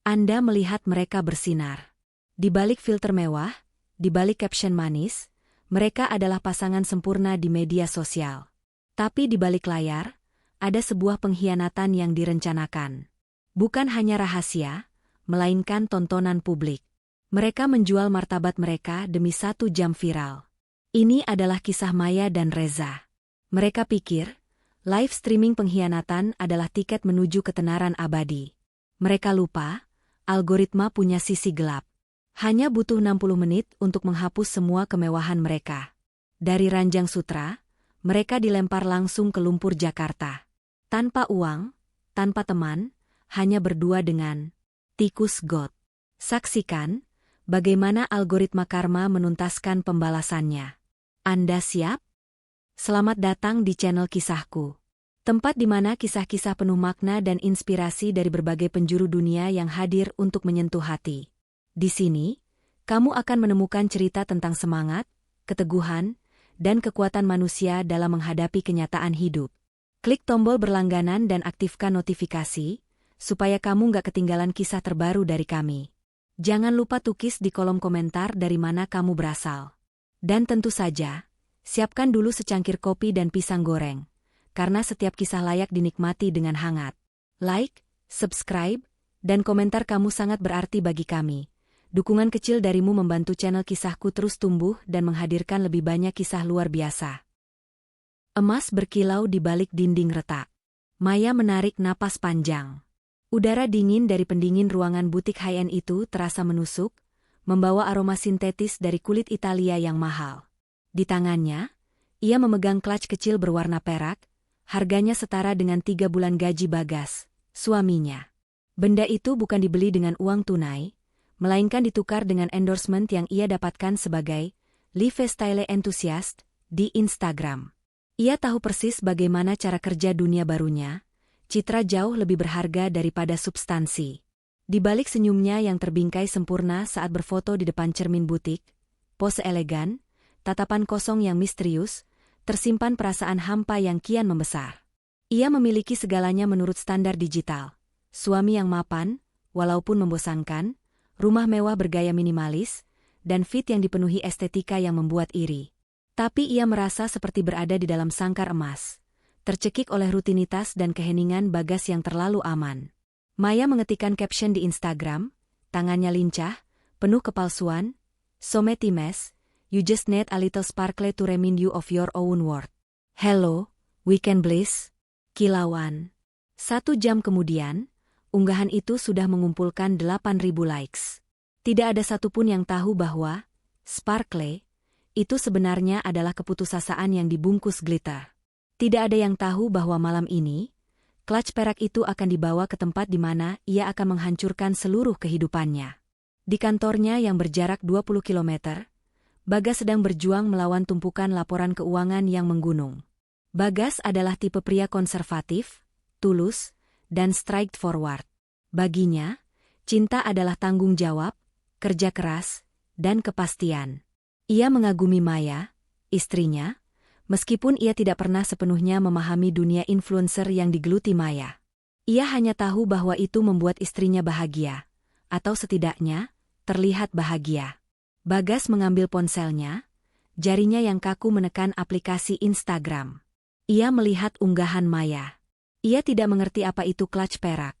Anda melihat mereka bersinar. Di balik filter mewah, di balik caption manis, mereka adalah pasangan sempurna di media sosial. Tapi di balik layar, ada sebuah pengkhianatan yang direncanakan. Bukan hanya rahasia, melainkan tontonan publik. Mereka menjual martabat mereka demi 1 jam viral. Ini adalah kisah Maya dan Reza. Mereka pikir, live streaming pengkhianatan adalah tiket menuju ketenaran abadi. Mereka lupa, algoritma punya sisi gelap. Hanya butuh 60 menit untuk menghapus semua kemewahan mereka. Dari ranjang sutra, mereka dilempar langsung ke lumpur Jakarta. Tanpa uang, tanpa teman, hanya berdua dengan tikus got. Saksikan bagaimana algoritma karma menuntaskan pembalasannya. Anda siap? Selamat datang di channel Kisahku. Tempat di mana kisah-kisah penuh makna dan inspirasi dari berbagai penjuru dunia yang hadir untuk menyentuh hati. Di sini, kamu akan menemukan cerita tentang semangat, keteguhan, dan kekuatan manusia dalam menghadapi kenyataan hidup. Klik tombol berlangganan dan aktifkan notifikasi, supaya kamu nggak ketinggalan kisah terbaru dari kami. Jangan lupa tulis di kolom komentar dari mana kamu berasal. Dan tentu saja, siapkan dulu secangkir kopi dan pisang goreng, karena setiap kisah layak dinikmati dengan hangat. Like, subscribe, dan komentar kamu sangat berarti bagi kami. Dukungan kecil darimu membantu channel Kisahku terus tumbuh dan menghadirkan lebih banyak kisah luar biasa. Emas berkilau di balik dinding retak. Maya menarik napas panjang. Udara dingin dari pendingin ruangan butik high-end itu terasa menusuk, membawa aroma sintetis dari kulit Italia yang mahal. Di tangannya, ia memegang clutch kecil berwarna perak, harganya setara dengan 3 bulan gaji Bagas, suaminya. Benda itu bukan dibeli dengan uang tunai, melainkan ditukar dengan endorsement yang ia dapatkan sebagai lifestyle enthusiast di Instagram. Ia tahu persis bagaimana cara kerja dunia barunya, citra jauh lebih berharga daripada substansi. Di balik senyumnya yang terbingkai sempurna saat berfoto di depan cermin butik, pose elegan, tatapan kosong yang misterius, tersimpan perasaan hampa yang kian membesar. Ia memiliki segalanya menurut standar digital. Suami yang mapan, walaupun membosankan, rumah mewah bergaya minimalis, dan fit yang dipenuhi estetika yang membuat iri. Tapi ia merasa seperti berada di dalam sangkar emas, tercekik oleh rutinitas dan keheningan Bagas yang terlalu aman. Maya mengetikkan caption di Instagram, tangannya lincah, penuh kepalsuan, "Someti mess, you just need a little sparkle to remind you of your own worth. Hello, weekend bliss." Kilauan. 1 jam kemudian, unggahan itu sudah mengumpulkan 8.000 likes. Tidak ada satupun yang tahu bahwa sparkle itu sebenarnya adalah keputusasaan yang dibungkus glitter. Tidak ada yang tahu bahwa malam ini, clutch perak itu akan dibawa ke tempat di mana ia akan menghancurkan seluruh kehidupannya. Di kantornya yang berjarak 20 km, Bagas sedang berjuang melawan tumpukan laporan keuangan yang menggunung. Bagas adalah tipe pria konservatif, tulus, dan straightforward. Baginya, cinta adalah tanggung jawab, kerja keras, dan kepastian. Ia mengagumi Maya, istrinya, meskipun ia tidak pernah sepenuhnya memahami dunia influencer yang digeluti Maya. Ia hanya tahu bahwa itu membuat istrinya bahagia, atau setidaknya, terlihat bahagia. Bagas mengambil ponselnya, jarinya yang kaku menekan aplikasi Instagram. Ia melihat unggahan Maya. Ia tidak mengerti apa itu clutch perak,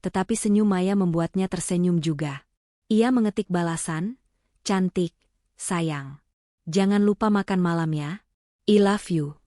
tetapi senyum Maya membuatnya tersenyum juga. Ia mengetik balasan, "Cantik, sayang. Jangan lupa makan malam ya. I love you."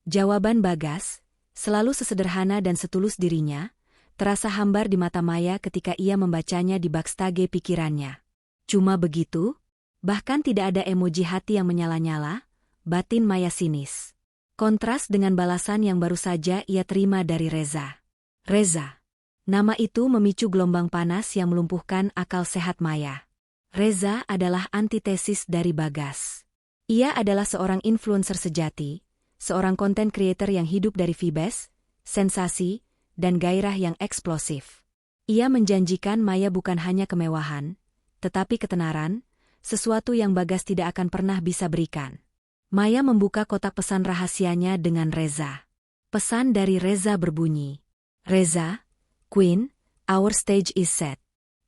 Jawaban Bagas, selalu sesederhana dan setulus dirinya, terasa hambar di mata Maya ketika ia membacanya di backstage pikirannya. Cuma begitu? Bahkan tidak ada emoji hati yang menyala-nyala, batin Maya sinis. Kontras dengan balasan yang baru saja ia terima dari Reza. Reza. Nama itu memicu gelombang panas yang melumpuhkan akal sehat Maya. Reza adalah antitesis dari Bagas. Ia adalah seorang influencer sejati, seorang content creator yang hidup dari vibes, sensasi, dan gairah yang eksplosif. Ia menjanjikan Maya bukan hanya kemewahan, tetapi ketenaran, sesuatu yang Bagas tidak akan pernah bisa berikan. Maya membuka kotak pesan rahasianya dengan Reza. Pesan dari Reza berbunyi, "Reza, Queen, our stage is set.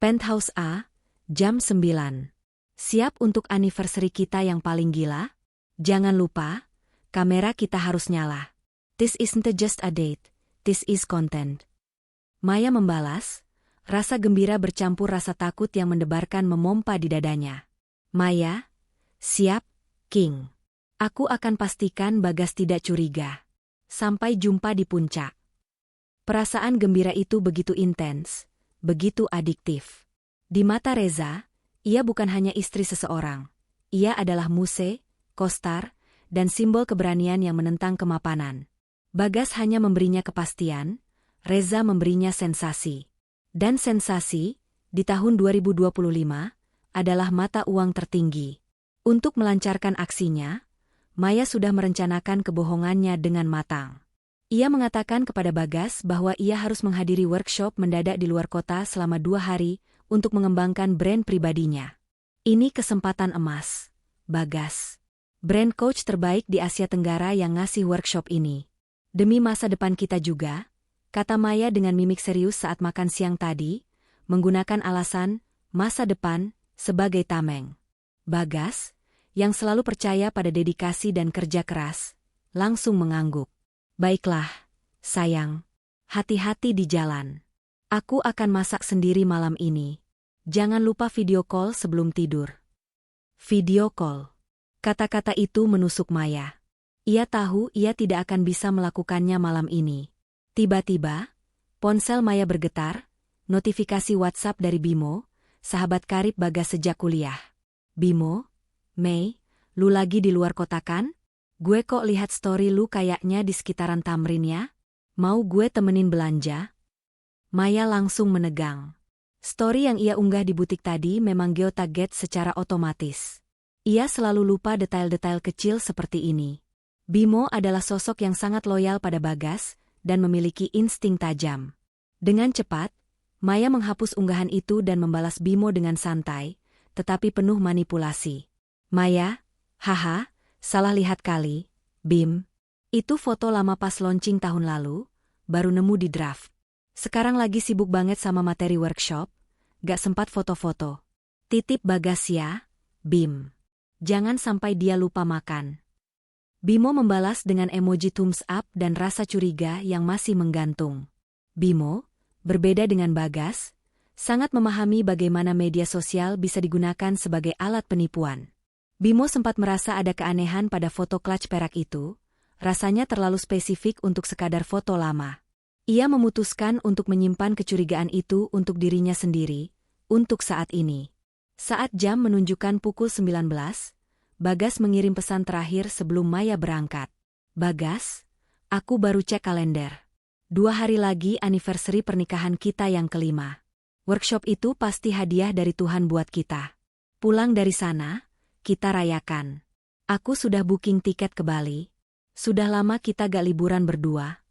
Penthouse A, jam 9. Siap untuk anniversary kita yang paling gila? Jangan lupa, kamera kita harus nyala. This isn't just a date, this is content. Maya membalas, rasa gembira bercampur rasa takut yang mendebarkan memompa di dadanya. Maya, siap, King. Aku akan pastikan Bagas tidak curiga. Sampai jumpa di puncak. Perasaan gembira itu begitu intens, begitu adiktif. Di mata Reza, ia bukan hanya istri seseorang. Ia adalah muse, kostar, dan simbol keberanian yang menentang kemapanan. Bagas hanya memberinya kepastian, Reza memberinya sensasi. Dan sensasi, di tahun 2025, adalah mata uang tertinggi. Untuk melancarkan aksinya, Maya sudah merencanakan kebohongannya dengan matang. Ia mengatakan kepada Bagas bahwa ia harus menghadiri workshop mendadak di luar kota selama 2 hari untuk mengembangkan brand pribadinya. Ini kesempatan emas, Bagas. Brand coach terbaik di Asia Tenggara yang ngasih workshop ini. Demi masa depan kita juga, kata Maya dengan mimik serius saat makan siang tadi, menggunakan alasan masa depan sebagai tameng. Bagas, yang selalu percaya pada dedikasi dan kerja keras, langsung mengangguk. Baiklah, sayang. Hati-hati di jalan. Aku akan masak sendiri malam ini. Jangan lupa video call sebelum tidur. Video call. Kata-kata itu menusuk Maya. Ia tahu ia tidak akan bisa melakukannya malam ini. Tiba-tiba, ponsel Maya bergetar, notifikasi WhatsApp dari Bimo, sahabat karib Bagas sejak kuliah. Bimo, Mei, lu lagi di luar kota kan? Gue kok lihat story lu kayaknya di sekitaran Tamrin ya? Mau gue temenin belanja? Maya langsung menegang. Story yang ia unggah di butik tadi memang geotarget secara otomatis. Ia selalu lupa detail-detail kecil seperti ini. Bimo adalah sosok yang sangat loyal pada Bagas dan memiliki insting tajam. Dengan cepat, Maya menghapus unggahan itu dan membalas Bimo dengan santai, tetapi penuh manipulasi. Maya, haha, salah lihat kali, Bim. Itu foto lama pas launching tahun lalu, baru nemu di draft. Sekarang lagi sibuk banget sama materi workshop, gak sempat foto-foto. Titip Bagas ya, Bim. Jangan sampai dia lupa makan. Bimo membalas dengan emoji thumbs up dan rasa curiga yang masih menggantung. Bimo, berbeda dengan Bagas, sangat memahami bagaimana media sosial bisa digunakan sebagai alat penipuan. Bimo sempat merasa ada keanehan pada foto clutch perak itu, rasanya terlalu spesifik untuk sekadar foto lama. Ia memutuskan untuk menyimpan kecurigaan itu untuk dirinya sendiri, untuk saat ini. Saat jam menunjukkan pukul 19, Bagas mengirim pesan terakhir sebelum Maya berangkat. Bagas, aku baru cek kalender. 2 hari lagi anniversary pernikahan kita yang kelima. Workshop itu pasti hadiah dari Tuhan buat kita. Pulang dari sana, kita rayakan. Aku sudah booking tiket ke Bali. Sudah lama kita gak liburan berdua.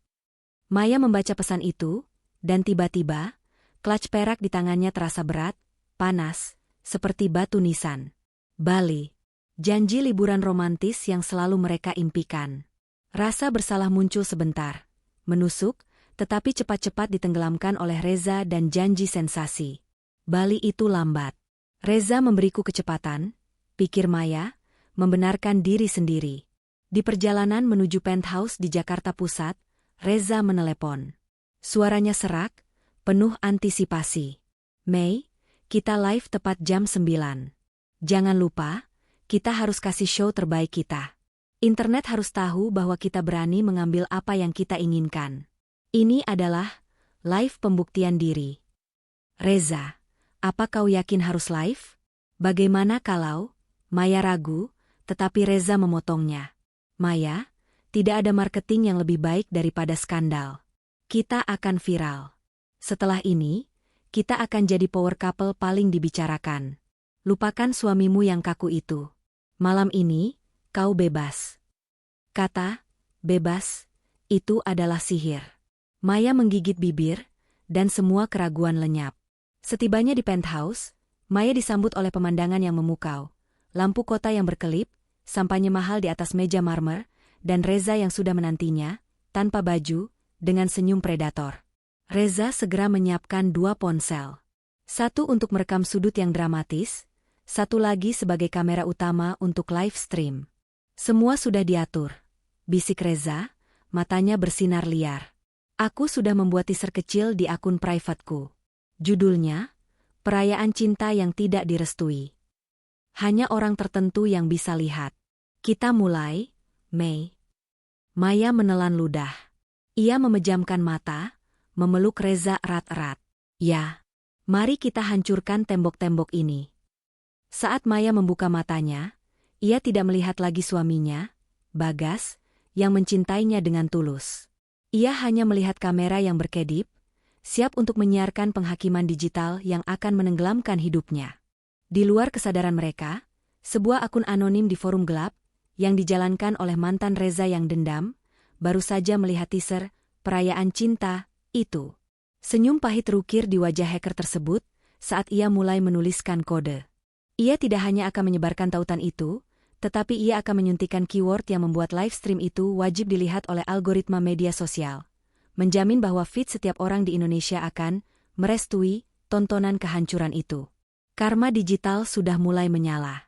Maya membaca pesan itu, dan tiba-tiba, clutch perak di tangannya terasa berat, panas, seperti batu nisan. Bali. Janji liburan romantis yang selalu mereka impikan. Rasa bersalah muncul sebentar, menusuk, tetapi cepat-cepat ditenggelamkan oleh Reza dan janji sensasi. Bali itu lambat. Reza memberiku kecepatan, pikir Maya, membenarkan diri sendiri. Di perjalanan menuju penthouse di Jakarta Pusat, Reza menelepon. Suaranya serak, penuh antisipasi. Mei, kita live tepat jam 9. Jangan lupa, kita harus kasih show terbaik kita. Internet harus tahu bahwa kita berani mengambil apa yang kita inginkan. Ini adalah live pembuktian diri. Reza, apa kau yakin harus live? Bagaimana kalau? Maya ragu, tetapi Reza memotongnya. Maya, tidak ada marketing yang lebih baik daripada skandal. Kita akan viral. Setelah ini, kita akan jadi power couple paling dibicarakan. Lupakan suamimu yang kaku itu. Malam ini, kau bebas. Kata, bebas, itu adalah sihir. Maya menggigit bibir, dan semua keraguan lenyap. Setibanya di penthouse, Maya disambut oleh pemandangan yang memukau. Lampu kota yang berkelip, sampahnya mahal di atas meja marmer, dan Reza yang sudah menantinya, tanpa baju, dengan senyum predator. Reza segera menyiapkan 2 ponsel. Satu untuk merekam sudut yang dramatis, satu lagi sebagai kamera utama untuk live stream. Semua sudah diatur, bisik Reza, matanya bersinar liar. Aku sudah membuat teaser kecil di akun privateku. Judulnya, Perayaan Cinta yang Tidak Direstui. Hanya orang tertentu yang bisa lihat. Kita mulai, Mei. Maya menelan ludah. Ia memejamkan mata, memeluk Reza erat-erat. Ya, mari kita hancurkan tembok-tembok ini. Saat Maya membuka matanya, ia tidak melihat lagi suaminya, Bagas, yang mencintainya dengan tulus. Ia hanya melihat kamera yang berkedip, siap untuk menyiarkan penghakiman digital yang akan menenggelamkan hidupnya. Di luar kesadaran mereka, sebuah akun anonim di forum gelap, yang dijalankan oleh mantan Reza yang dendam, baru saja melihat teaser Perayaan Cinta itu. Senyum pahit terukir di wajah hacker tersebut saat ia mulai menuliskan kode. Ia tidak hanya akan menyebarkan tautan itu, tetapi ia akan menyuntikkan keyword yang membuat live stream itu wajib dilihat oleh algoritma media sosial, menjamin bahwa feed setiap orang di Indonesia akan merestui tontonan kehancuran itu. Karma digital sudah mulai menyala.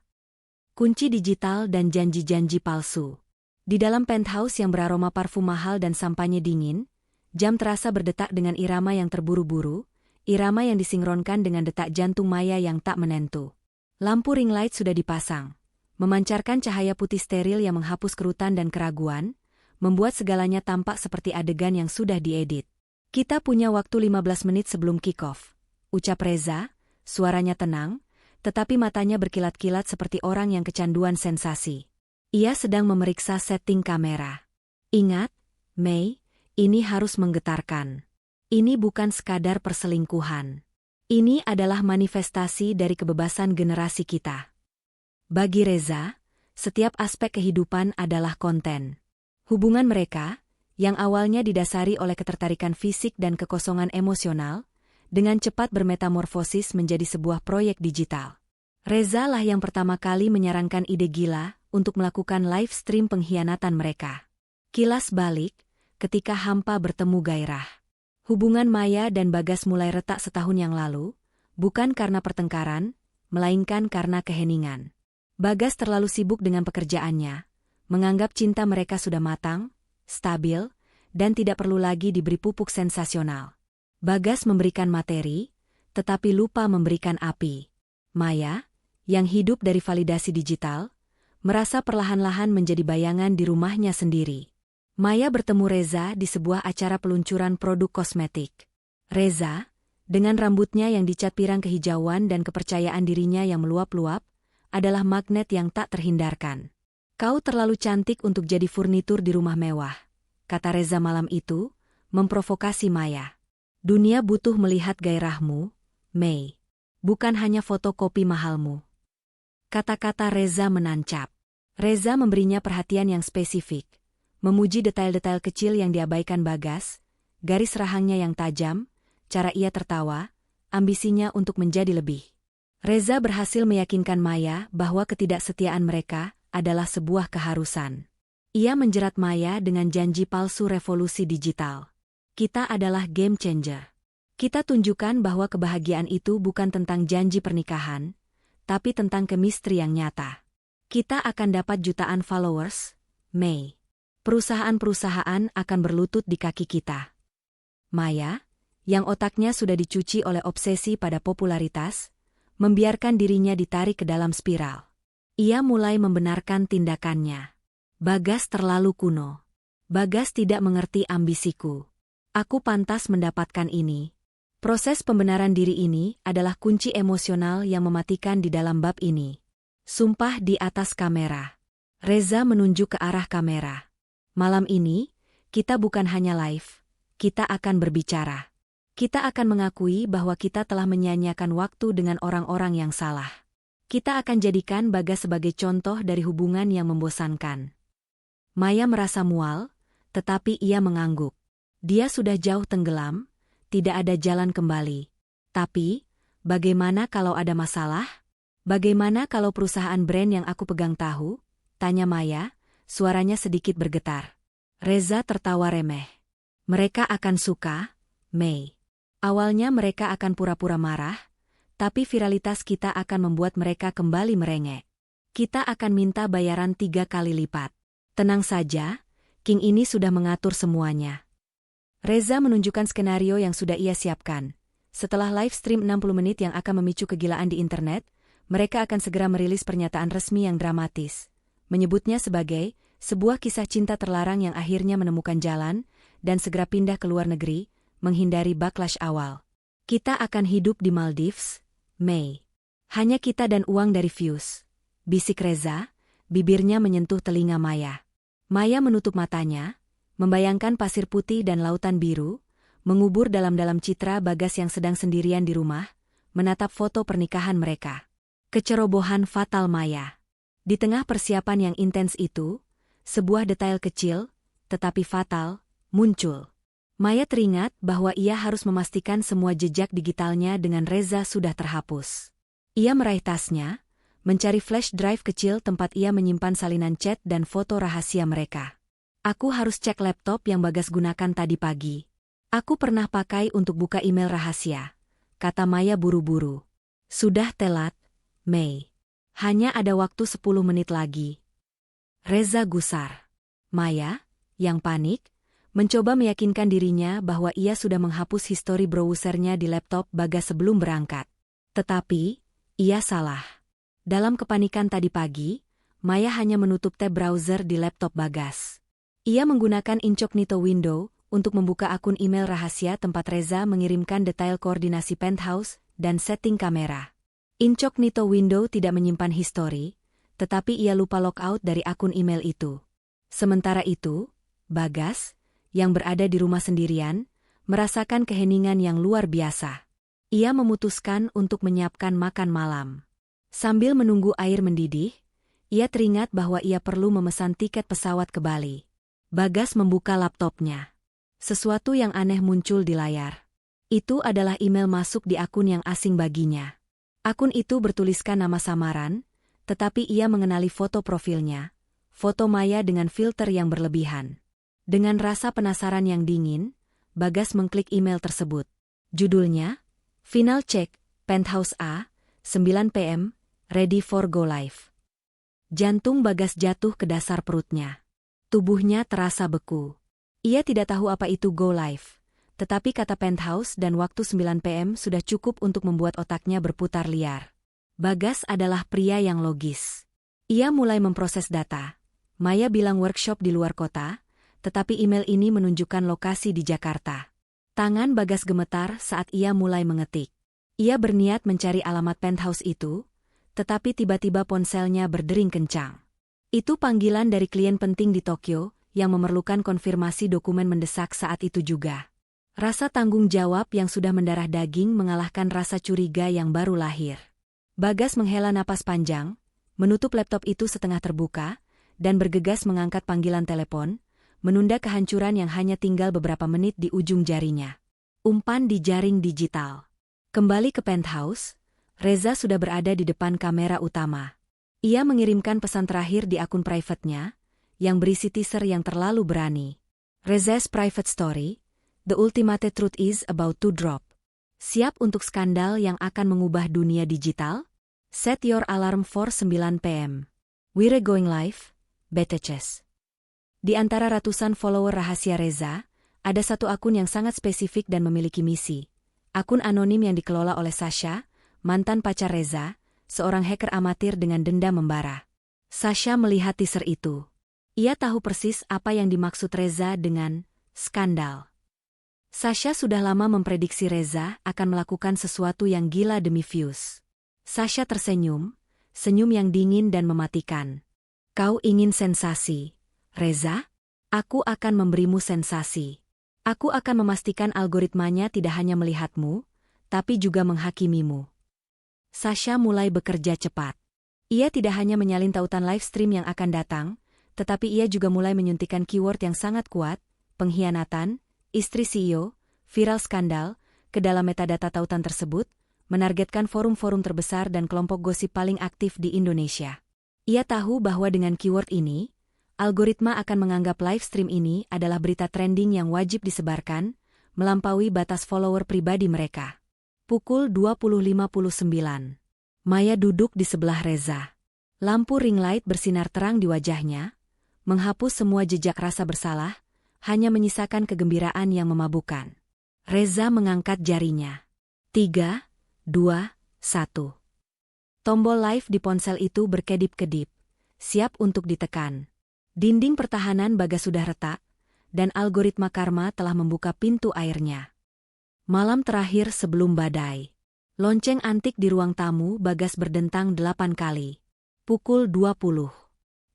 Kunci digital dan janji-janji palsu. Di dalam penthouse yang beraroma parfum mahal dan sampahnya dingin, jam terasa berdetak dengan irama yang terburu-buru, irama yang disinkronkan dengan detak jantung Maya yang tak menentu. Lampu ring light sudah dipasang, memancarkan cahaya putih steril yang menghapus kerutan dan keraguan, membuat segalanya tampak seperti adegan yang sudah diedit. Kita punya waktu 15 menit sebelum kick-off, ucap Reza, suaranya tenang, tetapi matanya berkilat-kilat seperti orang yang kecanduan sensasi. Ia sedang memeriksa setting kamera. Ingat, Mei, ini harus menggetarkan. Ini bukan sekadar perselingkuhan. Ini adalah manifestasi dari kebebasan generasi kita. Bagi Reza, setiap aspek kehidupan adalah konten. Hubungan mereka, yang awalnya didasari oleh ketertarikan fisik dan kekosongan emosional, dengan cepat bermetamorfosis menjadi sebuah proyek digital. Reza lah yang pertama kali menyarankan ide gila untuk melakukan live stream pengkhianatan mereka. Kilas balik, ketika hampa bertemu gairah. Hubungan Maya dan Bagas mulai retak setahun yang lalu, bukan karena pertengkaran, melainkan karena keheningan. Bagas terlalu sibuk dengan pekerjaannya, menganggap cinta mereka sudah matang, stabil, dan tidak perlu lagi diberi pupuk sensasional. Bagas memberikan materi, tetapi lupa memberikan api. Maya, yang hidup dari validasi digital, merasa perlahan-lahan menjadi bayangan di rumahnya sendiri. Maya bertemu Reza di sebuah acara peluncuran produk kosmetik. Reza, dengan rambutnya yang dicat pirang kehijauan dan kepercayaan dirinya yang meluap-luap, adalah magnet yang tak terhindarkan. Kau terlalu cantik untuk jadi furnitur di rumah mewah, kata Reza malam itu, memprovokasi Maya. Dunia butuh melihat gairahmu, Mei. Bukan hanya fotokopi mahalmu. Kata-kata Reza menancap. Reza memberinya perhatian yang spesifik. Memuji detail-detail kecil yang diabaikan Bagas, garis rahangnya yang tajam, cara ia tertawa, ambisinya untuk menjadi lebih. Reza berhasil meyakinkan Maya bahwa ketidaksetiaan mereka adalah sebuah keharusan. Ia menjerat Maya dengan janji palsu revolusi digital. Kita adalah game changer. Kita tunjukkan bahwa kebahagiaan itu bukan tentang janji pernikahan, tapi tentang chemistry yang nyata. Kita akan dapat jutaan followers, Mei. Perusahaan-perusahaan akan berlutut di kaki kita. Maya, yang otaknya sudah dicuci oleh obsesi pada popularitas, membiarkan dirinya ditarik ke dalam spiral. Ia mulai membenarkan tindakannya. Bagas terlalu kuno. Bagas tidak mengerti ambisiku. Aku pantas mendapatkan ini. Proses pembenaran diri ini adalah kunci emosional yang mematikan di dalam bab ini. Sumpah di atas kamera. Reza menunjuk ke arah kamera. Malam ini, kita bukan hanya live, kita akan berbicara. Kita akan mengakui bahwa kita telah menyia-nyiakan waktu dengan orang-orang yang salah. Kita akan jadikan Bagas sebagai contoh dari hubungan yang membosankan. Maya merasa mual, tetapi ia mengangguk. Dia sudah jauh tenggelam, tidak ada jalan kembali. Tapi, bagaimana kalau ada masalah? Bagaimana kalau perusahaan brand yang aku pegang tahu? Tanya Maya. Suaranya sedikit bergetar. Reza tertawa remeh. Mereka akan suka, Mei. Awalnya mereka akan pura-pura marah, Tapi viralitas kita akan membuat mereka kembali merengek. Kita akan minta bayaran 3 kali lipat. Tenang saja, King ini sudah mengatur semuanya. Reza menunjukkan skenario yang sudah ia siapkan. Setelah live stream 60 menit yang akan memicu kegilaan di internet, mereka akan segera merilis pernyataan resmi yang dramatis. Menyebutnya sebagai sebuah kisah cinta terlarang yang akhirnya menemukan jalan dan segera pindah ke luar negeri, menghindari backlash awal. Kita akan hidup di Maldives, Mei. Hanya kita dan uang dari views. Bisik Reza, bibirnya menyentuh telinga Maya. Maya menutup matanya, membayangkan pasir putih dan lautan biru, mengubur dalam-dalam citra Bagas yang sedang sendirian di rumah, menatap foto pernikahan mereka. Kecerobohan fatal Maya. Di tengah persiapan yang intens itu, sebuah detail kecil, tetapi fatal, muncul. Maya teringat bahwa ia harus memastikan semua jejak digitalnya dengan Reza sudah terhapus. Ia meraih tasnya, mencari flash drive kecil tempat ia menyimpan salinan chat dan foto rahasia mereka. Aku harus cek laptop yang Bagas gunakan tadi pagi. Aku pernah pakai untuk buka email rahasia, kata Maya buru-buru. Sudah telat, Mei. Hanya ada waktu 10 menit lagi. Reza gusar. Maya, yang panik, mencoba meyakinkan dirinya bahwa ia sudah menghapus histori browsernya di laptop Bagas sebelum berangkat. Tetapi, ia salah. Dalam kepanikan tadi pagi, Maya hanya menutup tab browser di laptop Bagas. Ia menggunakan incognito window untuk membuka akun email rahasia tempat Reza mengirimkan detail koordinasi penthouse dan setting kamera. Incognito window tidak menyimpan histori, tetapi ia lupa logout dari akun email itu. Sementara itu, Bagas, yang berada di rumah sendirian, merasakan keheningan yang luar biasa. Ia memutuskan untuk menyiapkan makan malam. Sambil menunggu air mendidih, ia teringat bahwa ia perlu memesan tiket pesawat ke Bali. Bagas membuka laptopnya. Sesuatu yang aneh muncul di layar. Itu adalah email masuk di akun yang asing baginya. Akun itu bertuliskan nama samaran, tetapi ia mengenali foto profilnya, foto Maya dengan filter yang berlebihan. Dengan rasa penasaran yang dingin, Bagas mengklik email tersebut. Judulnya, Final Check, Penthouse A, 9 PM, Ready for Go Live. Jantung Bagas jatuh ke dasar perutnya. Tubuhnya terasa beku. Ia tidak tahu apa itu Go Live. Tetapi kata penthouse dan waktu 9 PM sudah cukup untuk membuat otaknya berputar liar. Bagas adalah pria yang logis. Ia mulai memproses data. Maya bilang workshop di luar kota, tetapi email ini menunjukkan lokasi di Jakarta. Tangan Bagas gemetar saat ia mulai mengetik. Ia berniat mencari alamat penthouse itu, tetapi tiba-tiba ponselnya berdering kencang. Itu panggilan dari klien penting di Tokyo yang memerlukan konfirmasi dokumen mendesak saat itu juga. Rasa tanggung jawab yang sudah mendarah daging mengalahkan rasa curiga yang baru lahir. Bagas menghela napas panjang, menutup laptop itu setengah terbuka, dan bergegas mengangkat panggilan telepon, menunda kehancuran yang hanya tinggal beberapa menit di ujung jarinya. Umpan di jaring digital. Kembali ke penthouse, Reza sudah berada di depan kamera utama. Ia mengirimkan pesan terakhir di akun private-nya, yang berisi teaser yang terlalu berani. Reza's private story, The ultimate truth is about to drop. Siap untuk skandal yang akan mengubah dunia digital? Set your alarm for 9 PM. We're going live, Betches. Di antara ratusan follower rahasia Reza, ada satu akun yang sangat spesifik dan memiliki misi. Akun anonim yang dikelola oleh Sasha, mantan pacar Reza, seorang hacker amatir dengan dendam membara. Sasha melihat teaser itu. Ia tahu persis apa yang dimaksud Reza dengan skandal. Sasha sudah lama memprediksi Reza akan melakukan sesuatu yang gila demi views. Sasha tersenyum, senyum yang dingin dan mematikan. Kau ingin sensasi, Reza? Aku akan memberimu sensasi. Aku akan memastikan algoritmanya tidak hanya melihatmu, tapi juga menghakimimu. Sasha mulai bekerja cepat. Ia tidak hanya menyalin tautan live stream yang akan datang, tetapi ia juga mulai menyuntikkan keyword yang sangat kuat, pengkhianatan, istri CEO, viral skandal, ke dalam metadata tautan tersebut, menargetkan forum-forum terbesar dan kelompok gosip paling aktif di Indonesia. Ia tahu bahwa dengan keyword ini, algoritma akan menganggap live stream ini adalah berita trending yang wajib disebarkan, melampaui batas follower pribadi mereka. Pukul 20.59. Maya duduk di sebelah Reza. Lampu ring light bersinar terang di wajahnya, menghapus semua jejak rasa bersalah, hanya menyisakan kegembiraan yang memabukkan. Reza mengangkat jarinya. 3, 2, 1. Tombol live di ponsel itu berkedip-kedip, siap untuk ditekan. Dinding pertahanan Bagas sudah retak, dan algoritma karma telah membuka pintu airnya. Malam terakhir sebelum badai. Lonceng antik di ruang tamu Bagas berdentang 8 kali. Pukul 20.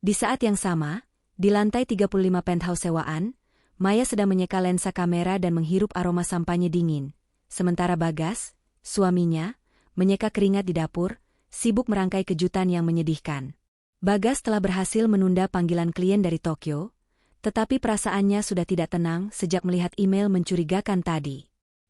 Di saat yang sama, di lantai 35 penthouse sewaan, Maya sedang menyeka lensa kamera dan menghirup aroma sampanye dingin. Sementara Bagas, suaminya, menyeka keringat di dapur, sibuk merangkai kejutan yang menyedihkan. Bagas telah berhasil menunda panggilan klien dari Tokyo, tetapi perasaannya sudah tidak tenang sejak melihat email mencurigakan tadi.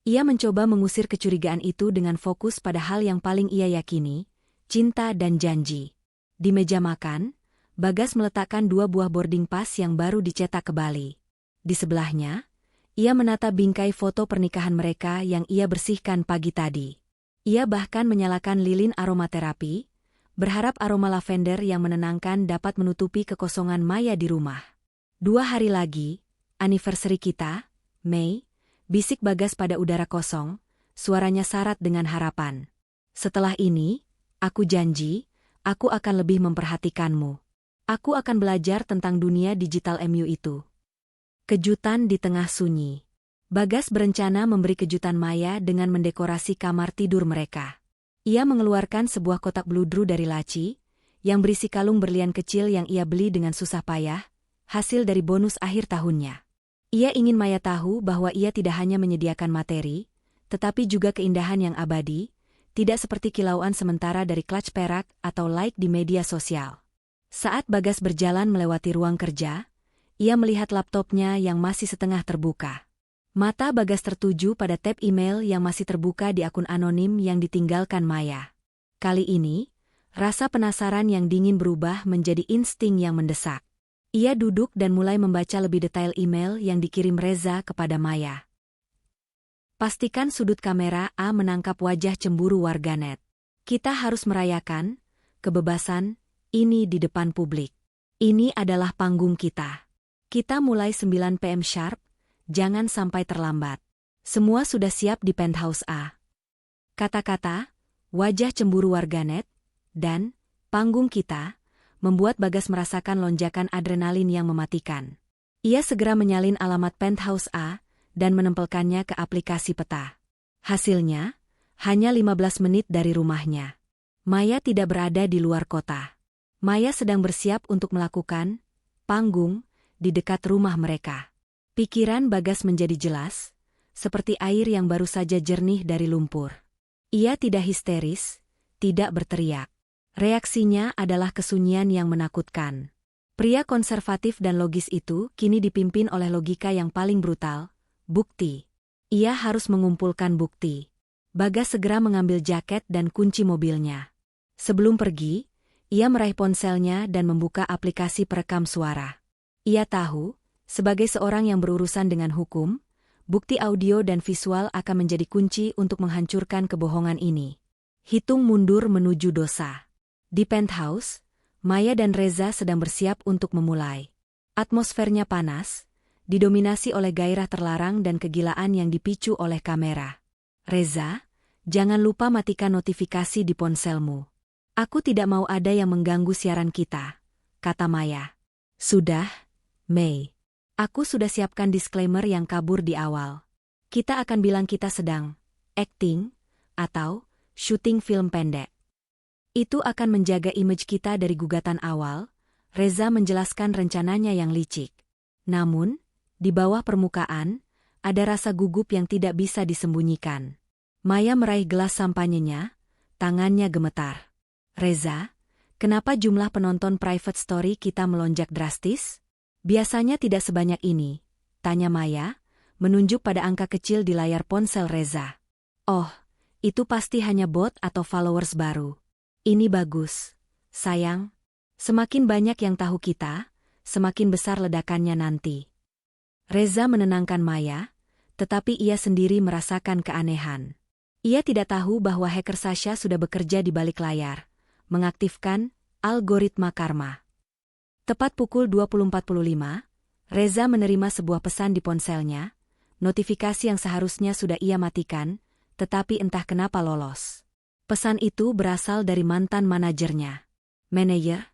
Ia mencoba mengusir kecurigaan itu dengan fokus pada hal yang paling ia yakini, cinta dan janji. Di meja makan, Bagas meletakkan 2 buah boarding pass yang baru dicetak ke Bali. Di sebelahnya, ia menata bingkai foto pernikahan mereka yang ia bersihkan pagi tadi. Ia bahkan menyalakan lilin aromaterapi, berharap aroma lavender yang menenangkan dapat menutupi kekosongan Maya di rumah. 2 hari lagi, anniversary kita, Mei, bisik Bagas pada udara kosong, suaranya syarat dengan harapan. Setelah ini, aku janji, aku akan lebih memperhatikanmu. Aku akan belajar tentang dunia digital MU itu. Kejutan di tengah sunyi. Bagas berencana memberi kejutan Maya dengan mendekorasi kamar tidur mereka. Ia mengeluarkan sebuah kotak bludru dari laci, yang berisi kalung berlian kecil yang ia beli dengan susah payah, hasil dari bonus akhir tahunnya. Ia ingin Maya tahu bahwa ia tidak hanya menyediakan materi, tetapi juga keindahan yang abadi, tidak seperti kilauan sementara dari clutch perak atau like di media sosial. Saat Bagas berjalan melewati ruang kerja, ia melihat laptopnya yang masih setengah terbuka. Mata Bagas tertuju pada tab email yang masih terbuka di akun anonim yang ditinggalkan Maya. Kali ini, rasa penasaran yang dingin berubah menjadi insting yang mendesak. Ia duduk dan mulai membaca lebih detail email yang dikirim Reza kepada Maya. Pastikan sudut kamera A menangkap wajah cemburu warganet. Kita harus merayakan kebebasan ini di depan publik. Ini adalah panggung kita. Kita mulai 9 PM sharp, jangan sampai terlambat. Semua sudah siap di penthouse A. Kata-kata, wajah cemburu warganet, dan panggung kita membuat Bagas merasakan lonjakan adrenalin yang mematikan. Ia segera menyalin alamat penthouse A dan menempelkannya ke aplikasi peta. Hasilnya, hanya 15 menit dari rumahnya. Maya tidak berada di luar kota. Maya sedang bersiap untuk melakukan panggung di dekat rumah mereka. Pikiran Bagas menjadi jelas, seperti air yang baru saja jernih dari lumpur. Ia tidak histeris, tidak berteriak. Reaksinya adalah kesunyian yang menakutkan. Pria konservatif dan logis itu kini dipimpin oleh logika yang paling brutal, bukti. Ia harus mengumpulkan bukti. Bagas segera mengambil jaket dan kunci mobilnya. Sebelum pergi, ia meraih ponselnya dan membuka aplikasi perekam suara. Ia tahu, sebagai seorang yang berurusan dengan hukum, bukti audio dan visual akan menjadi kunci untuk menghancurkan kebohongan ini. Hitung mundur menuju dosa. Di penthouse, Maya dan Reza sedang bersiap untuk memulai. Atmosfernya panas, didominasi oleh gairah terlarang dan kegilaan yang dipicu oleh kamera. Reza, jangan lupa matikan notifikasi di ponselmu. Aku tidak mau ada yang mengganggu siaran kita, kata Maya. Sudah, Mei. Aku sudah siapkan disclaimer yang kabur di awal. Kita akan bilang kita sedang acting atau syuting film pendek. Itu akan menjaga image kita dari gugatan awal, Reza menjelaskan rencananya yang licik. Namun, di bawah permukaan, ada rasa gugup yang tidak bisa disembunyikan. Maya meraih gelas sampanyenya, tangannya gemetar. Reza, kenapa jumlah penonton private story kita melonjak drastis? Biasanya tidak sebanyak ini, tanya Maya, menunjuk pada angka kecil di layar ponsel Reza. Oh, itu pasti hanya bot atau followers baru. Ini bagus, sayang. Semakin banyak yang tahu kita, semakin besar ledakannya nanti. Reza menenangkan Maya, tetapi ia sendiri merasakan keanehan. Ia tidak tahu bahwa hacker Sasha sudah bekerja di balik layar, mengaktifkan algoritma karma. Tepat pukul 20.45, Reza menerima sebuah pesan di ponselnya, notifikasi yang seharusnya sudah ia matikan, tetapi entah kenapa lolos. Pesan itu berasal dari mantan manajernya. "Manajer,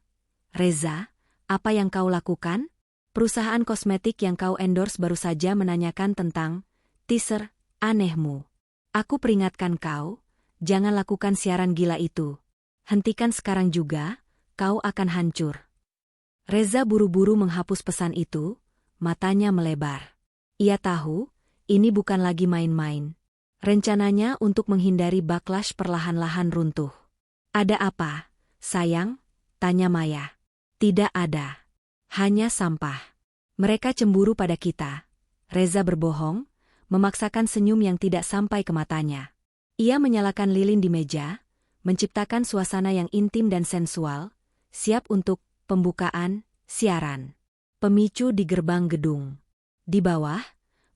Reza, apa yang kau lakukan? Perusahaan kosmetik yang kau endorse baru saja menanyakan tentang teaser anehmu. Aku peringatkan kau, jangan lakukan siaran gila itu. Hentikan sekarang juga, kau akan hancur." Reza buru-buru menghapus pesan itu, matanya melebar. Ia tahu, ini bukan lagi main-main. Rencananya untuk menghindari backlash perlahan-lahan runtuh. "Ada apa, sayang?" tanya Maya. "Tidak ada. Hanya sampah. Mereka cemburu pada kita." Reza berbohong, memaksakan senyum yang tidak sampai ke matanya. Ia menyalakan lilin di meja, menciptakan suasana yang intim dan sensual, siap untuk pembukaan siaran. Pemicu di gerbang gedung. Di bawah,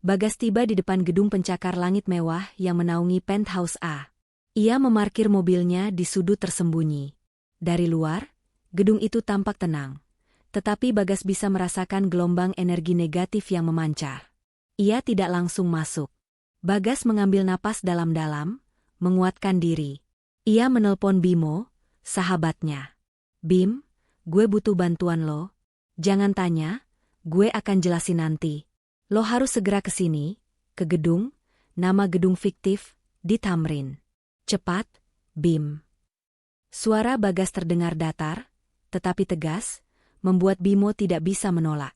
Bagas tiba di depan gedung pencakar langit mewah yang menaungi penthouse A. Ia memarkir mobilnya di sudut tersembunyi. Dari luar, gedung itu tampak tenang. Tetapi Bagas bisa merasakan gelombang energi negatif yang memancar. Ia tidak langsung masuk. Bagas mengambil napas dalam-dalam, menguatkan diri. Ia menelpon Bimo, sahabatnya. "Bim, gue butuh bantuan lo. Jangan tanya, gue akan jelasin nanti. Lo harus segera ke sini, ke gedung, nama gedung fiktif, di Tamrin. Cepat, Bim." Suara Bagas terdengar datar, tetapi tegas, membuat Bimo tidak bisa menolak.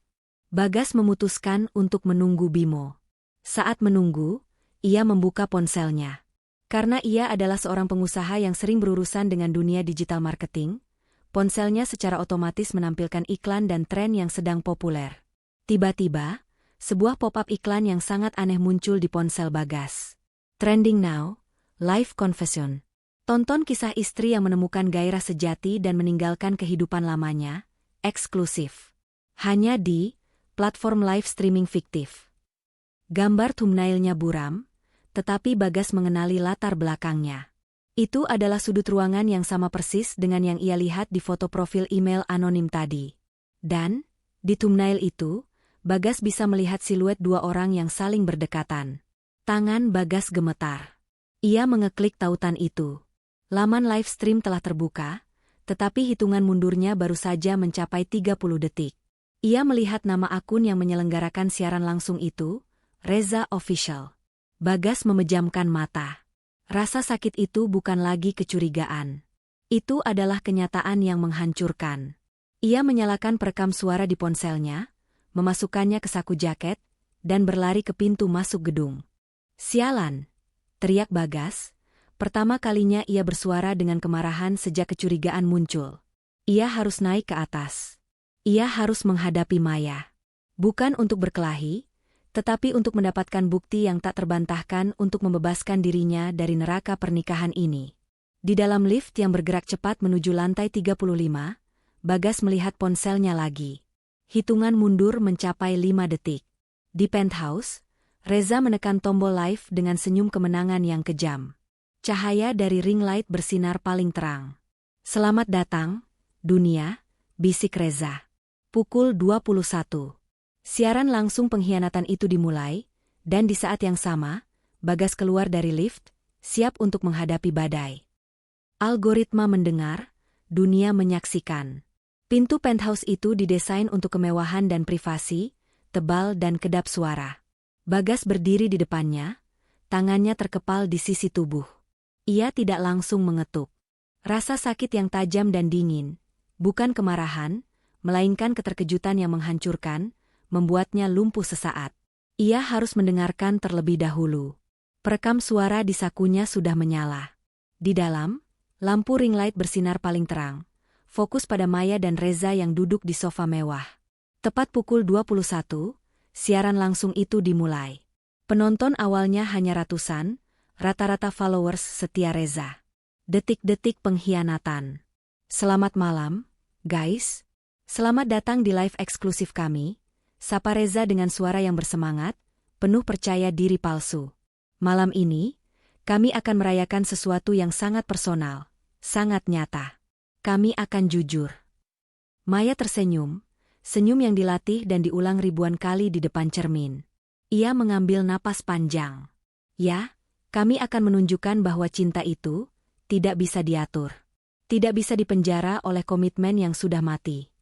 Bagas memutuskan untuk menunggu Bimo. Saat menunggu, ia membuka ponselnya. Karena ia adalah seorang pengusaha yang sering berurusan dengan dunia digital marketing, ponselnya secara otomatis menampilkan iklan dan tren yang sedang populer. Tiba-tiba, sebuah pop-up iklan yang sangat aneh muncul di ponsel Bagas. "Trending now, live confession." Tonton kisah istri yang menemukan gairah sejati dan meninggalkan kehidupan lamanya, eksklusif. Hanya di platform live streaming fiktif. Gambar thumbnailnya buram, tetapi Bagas mengenali latar belakangnya. Itu adalah sudut ruangan yang sama persis dengan yang ia lihat di foto profil email anonim tadi. Dan, di thumbnail itu, Bagas bisa melihat siluet dua orang yang saling berdekatan. Tangan Bagas gemetar. Ia mengeklik tautan itu. Laman live stream telah terbuka, tetapi hitungan mundurnya baru saja mencapai 30 detik. Ia melihat nama akun yang menyelenggarakan siaran langsung itu, Reza Official. Bagas memejamkan mata. Rasa sakit itu bukan lagi kecurigaan. Itu adalah kenyataan yang menghancurkan. Ia menyalakan perekam suara di ponselnya, memasukkannya ke saku jaket, dan berlari ke pintu masuk gedung. "Sialan!" teriak Bagas. Pertama kalinya ia bersuara dengan kemarahan sejak kecurigaan muncul. Ia harus naik ke atas. Ia harus menghadapi Maya. Bukan untuk berkelahi, tetapi untuk mendapatkan bukti yang tak terbantahkan untuk membebaskan dirinya dari neraka pernikahan ini. Di dalam lift yang bergerak cepat menuju lantai 35, Bagas melihat ponselnya lagi. Hitungan mundur mencapai 5 detik. Di penthouse, Reza menekan tombol live dengan senyum kemenangan yang kejam. Cahaya dari ring light bersinar paling terang. "Selamat datang, dunia," bisik Reza. Pukul 21. Siaran langsung pengkhianatan itu dimulai, dan di saat yang sama, Bagas keluar dari lift, siap untuk menghadapi badai. Algoritma mendengar, dunia menyaksikan. Pintu penthouse itu didesain untuk kemewahan dan privasi, tebal dan kedap suara. Bagas berdiri di depannya, tangannya terkepal di sisi tubuh. Ia tidak langsung mengetuk. Rasa sakit yang tajam dan dingin, bukan kemarahan, melainkan keterkejutan yang menghancurkan, membuatnya lumpuh sesaat. Ia harus mendengarkan terlebih dahulu. Perekam suara di sakunya sudah menyala. Di dalam, lampu ring light bersinar paling terang. Fokus pada Maya dan Reza yang duduk di sofa mewah. Tepat pukul 21, siaran langsung itu dimulai. Penonton awalnya hanya ratusan, rata-rata followers setia Reza. Detik-detik pengkhianatan. "Selamat malam, guys. Selamat datang di live eksklusif kami," sapa Reza dengan suara yang bersemangat, penuh percaya diri palsu. "Malam ini, Kami akan merayakan sesuatu yang sangat personal, sangat nyata. Kami akan jujur. Maya tersenyum, senyum yang dilatih dan diulang ribuan kali di depan cermin. Ia mengambil napas panjang. Ya, kami akan menunjukkan bahwa cinta itu tidak bisa diatur. Tidak bisa dipenjara oleh komitmen yang sudah mati.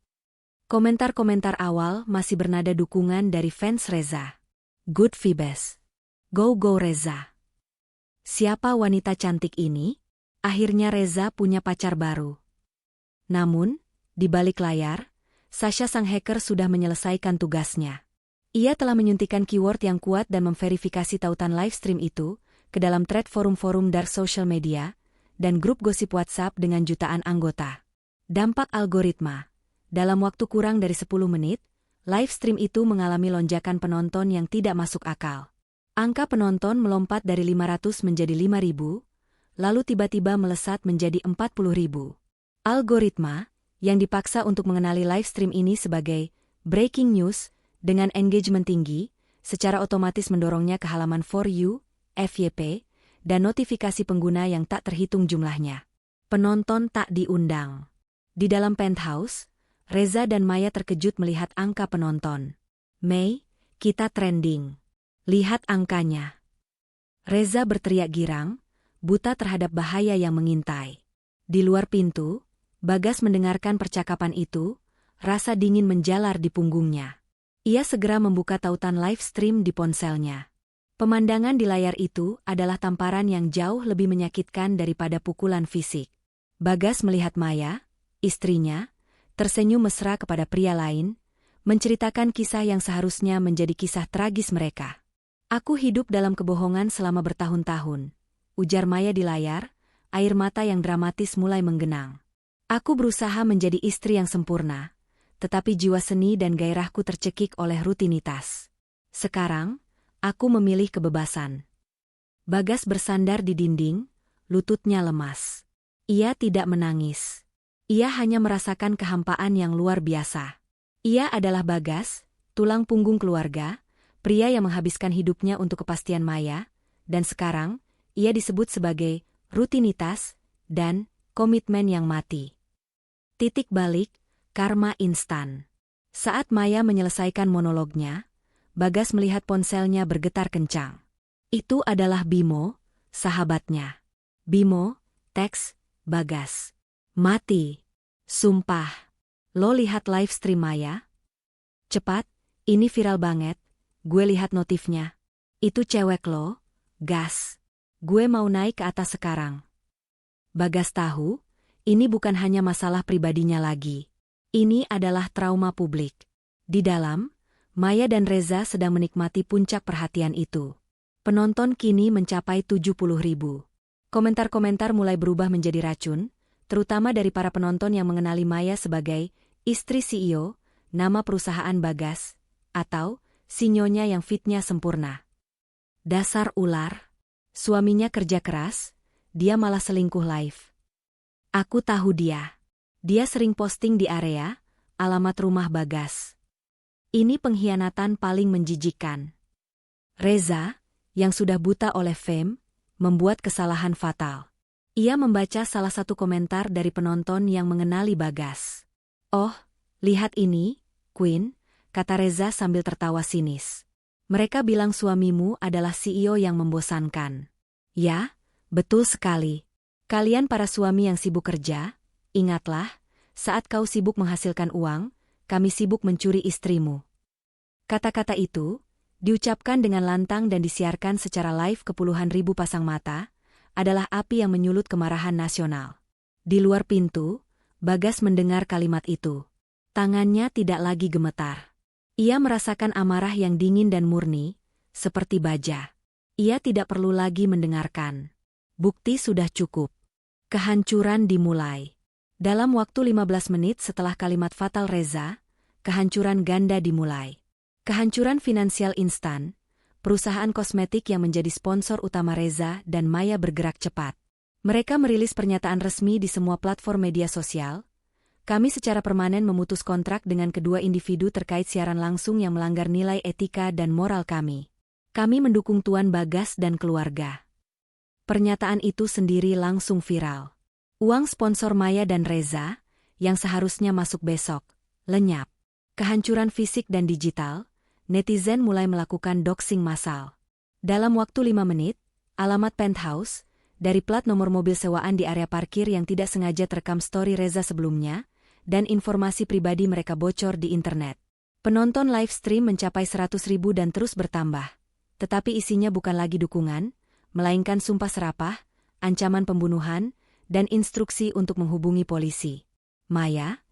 Komentar-komentar awal masih bernada dukungan dari fans Reza. Good vibes. Go go Reza. Siapa wanita cantik ini? Akhirnya Reza punya pacar baru. Namun, di balik layar, Sasha sang hacker sudah menyelesaikan tugasnya. Ia telah menyuntikkan keyword yang kuat dan memverifikasi tautan livestream itu ke dalam thread forum-forum dark social media dan grup gosip WhatsApp dengan jutaan anggota. Dampak algoritma. Dalam waktu kurang dari 10 menit, livestream itu mengalami lonjakan penonton yang tidak masuk akal. Angka penonton melompat dari 500 menjadi 5.000, lalu tiba-tiba melesat menjadi 40.000. Algoritma, yang dipaksa untuk mengenali livestream ini sebagai breaking news dengan engagement tinggi, secara otomatis mendorongnya ke halaman For You, FYP, dan notifikasi pengguna yang tak terhitung jumlahnya. Penonton tak diundang. Di dalam penthouse, Reza dan Maya terkejut melihat angka penonton. Mei, kita trending. Lihat angkanya. Reza berteriak girang, buta terhadap bahaya yang mengintai. Di luar pintu, Bagas mendengarkan percakapan itu, rasa dingin menjalar di punggungnya. Ia segera membuka tautan live stream di ponselnya. Pemandangan di layar itu adalah tamparan yang jauh lebih menyakitkan daripada pukulan fisik. Bagas melihat Maya, istrinya, tersenyum mesra kepada pria lain, menceritakan kisah yang seharusnya menjadi kisah tragis mereka. Aku hidup dalam kebohongan selama bertahun-tahun, ujar Maya di layar, air mata yang dramatis mulai menggenang. Aku berusaha menjadi istri yang sempurna, tetapi jiwa seni dan gairahku tercekik oleh rutinitas. Sekarang, aku memilih kebebasan. Bagas bersandar di dinding, lututnya lemas. Ia tidak menangis. Ia hanya merasakan kehampaan yang luar biasa. Ia adalah Bagas, tulang punggung keluarga, pria yang menghabiskan hidupnya untuk kepastian Maya, dan sekarang, ia disebut sebagai rutinitas dan komitmen yang mati. Titik balik, karma instan. Saat Maya menyelesaikan monolognya, Bagas melihat ponselnya bergetar kencang. Itu adalah Bimo, sahabatnya. Bimo, teks, Bagas. Mati. Sumpah. Lo lihat live stream Maya? Cepat, ini viral banget. Gue lihat notifnya. Itu cewek lo, gas. Gue mau naik ke atas sekarang. Bagas tahu, ini bukan hanya masalah pribadinya lagi. Ini adalah trauma publik. Di dalam, Maya dan Reza sedang menikmati puncak perhatian itu. Penonton kini mencapai 70.000. Komentar-komentar mulai berubah menjadi racun, terutama dari para penonton yang mengenali Maya sebagai istri CEO, nama perusahaan Bagas, atau sinyonya yang fitnya sempurna. Dasar ular. Suaminya kerja keras, dia malah selingkuh live. Aku tahu dia. Dia sering posting di area, alamat rumah Bagas. Ini pengkhianatan paling menjijikkan. Reza, yang sudah buta oleh fame, membuat kesalahan fatal. Ia membaca salah satu komentar dari penonton yang mengenali Bagas. Oh, lihat ini, Queen, kata Reza sambil tertawa sinis. Mereka bilang suamimu adalah CEO yang membosankan. Ya, betul sekali. Kalian para suami yang sibuk kerja, ingatlah, saat kau sibuk menghasilkan uang, kami sibuk mencuri istrimu. Kata-kata itu diucapkan dengan lantang dan disiarkan secara live ke puluhan ribu pasang mata, adalah api yang menyulut kemarahan nasional. Di luar pintu, Bagas mendengar kalimat itu. Tangannya tidak lagi gemetar. Ia merasakan amarah yang dingin dan murni, seperti baja. Ia tidak perlu lagi mendengarkan. Bukti sudah cukup. Kehancuran dimulai. Dalam waktu 15 menit setelah kalimat fatal Reza, kehancuran ganda dimulai. Kehancuran finansial instan, perusahaan kosmetik yang menjadi sponsor utama Reza dan Maya bergerak cepat. Mereka merilis pernyataan resmi di semua platform media sosial. Kami secara permanen memutus kontrak dengan kedua individu terkait siaran langsung yang melanggar nilai etika dan moral kami. Kami mendukung Tuan Bagas dan keluarga. Pernyataan itu sendiri langsung viral. Uang sponsor Maya dan Reza, yang seharusnya masuk besok, lenyap. Kehancuran fisik dan digital, netizen mulai melakukan doxing massal. Dalam waktu 5 menit, alamat penthouse, dari plat nomor mobil sewaan di area parkir yang tidak sengaja terekam story Reza sebelumnya, dan informasi pribadi mereka bocor di internet. Penonton live stream mencapai 100.000 dan terus bertambah. Tetapi isinya bukan lagi dukungan, melainkan sumpah serapah, ancaman pembunuhan, dan instruksi untuk menghubungi polisi. Maya,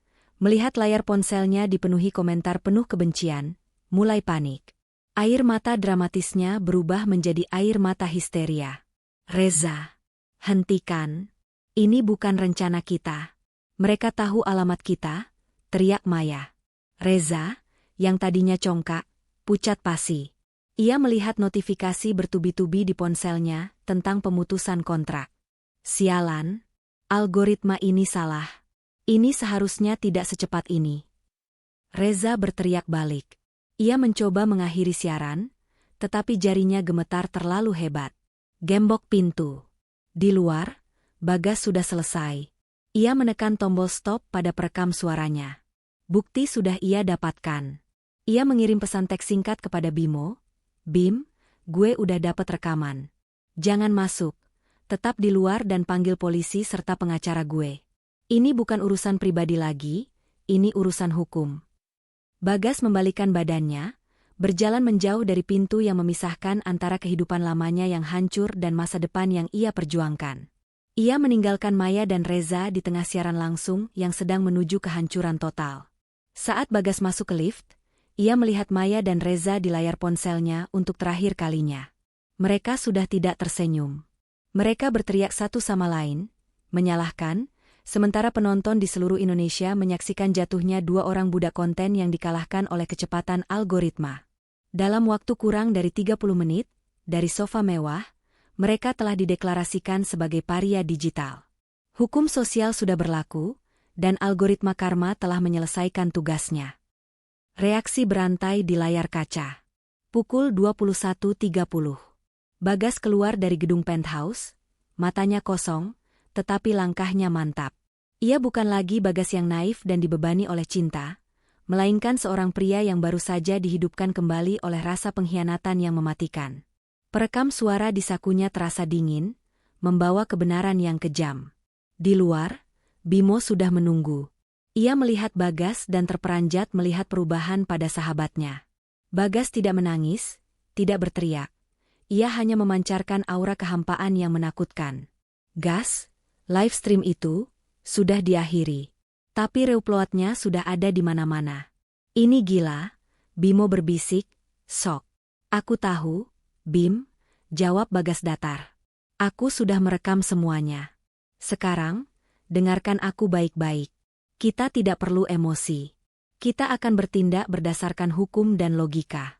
melihat layar ponselnya dipenuhi komentar penuh kebencian, mulai panik. Air mata dramatisnya berubah menjadi air mata histeria. Reza, hentikan. Ini bukan rencana kita. Mereka tahu alamat kita, teriak Maya. Reza, yang tadinya congkak, pucat pasi. Ia melihat notifikasi bertubi-tubi di ponselnya tentang pemutusan kontrak. Sialan, algoritma ini salah. Ini seharusnya tidak secepat ini. Reza berteriak balik. Ia mencoba mengakhiri siaran, tetapi jarinya gemetar terlalu hebat. Gembok pintu. Di luar, Bagas sudah selesai. Ia menekan tombol stop pada perekam suaranya. Bukti sudah ia dapatkan. Ia mengirim pesan teks singkat kepada Bimo. Bim, gue udah dapat rekaman. Jangan masuk. Tetap di luar dan panggil polisi serta pengacara gue. Ini bukan urusan pribadi lagi, ini urusan hukum. Bagas membalikkan badannya, berjalan menjauh dari pintu yang memisahkan antara kehidupan lamanya yang hancur dan masa depan yang ia perjuangkan. Ia meninggalkan Maya dan Reza di tengah siaran langsung yang sedang menuju kehancuran total. Saat Bagas masuk ke lift, ia melihat Maya dan Reza di layar ponselnya untuk terakhir kalinya. Mereka sudah tidak tersenyum. Mereka berteriak satu sama lain, menyalahkan, sementara penonton di seluruh Indonesia menyaksikan jatuhnya 2 orang budak konten yang dikalahkan oleh kecepatan algoritma. Dalam waktu kurang dari 30 menit, dari sofa mewah, mereka telah dideklarasikan sebagai paria digital. Hukum sosial sudah berlaku, dan algoritma karma telah menyelesaikan tugasnya. Reaksi berantai di layar kaca. Pukul 21.30. Bagas keluar dari gedung penthouse, matanya kosong, tetapi langkahnya mantap. Ia bukan lagi Bagas yang naif dan dibebani oleh cinta, melainkan seorang pria yang baru saja dihidupkan kembali oleh rasa pengkhianatan yang mematikan. Perekam suara di sakunya terasa dingin, membawa kebenaran yang kejam. Di luar, Bimo sudah menunggu. Ia melihat Bagas dan terperanjat melihat perubahan pada sahabatnya. Bagas tidak menangis, tidak berteriak. Ia hanya memancarkan aura kehampaan yang menakutkan. Gas, live stream itu sudah diakhiri. Tapi reuploadnya sudah ada di mana-mana. Ini gila, Bimo berbisik, sok. Aku tahu, Bim, jawab Bagas datar. Aku sudah merekam semuanya. Sekarang, dengarkan aku baik-baik. Kita tidak perlu emosi. Kita akan bertindak berdasarkan hukum dan logika.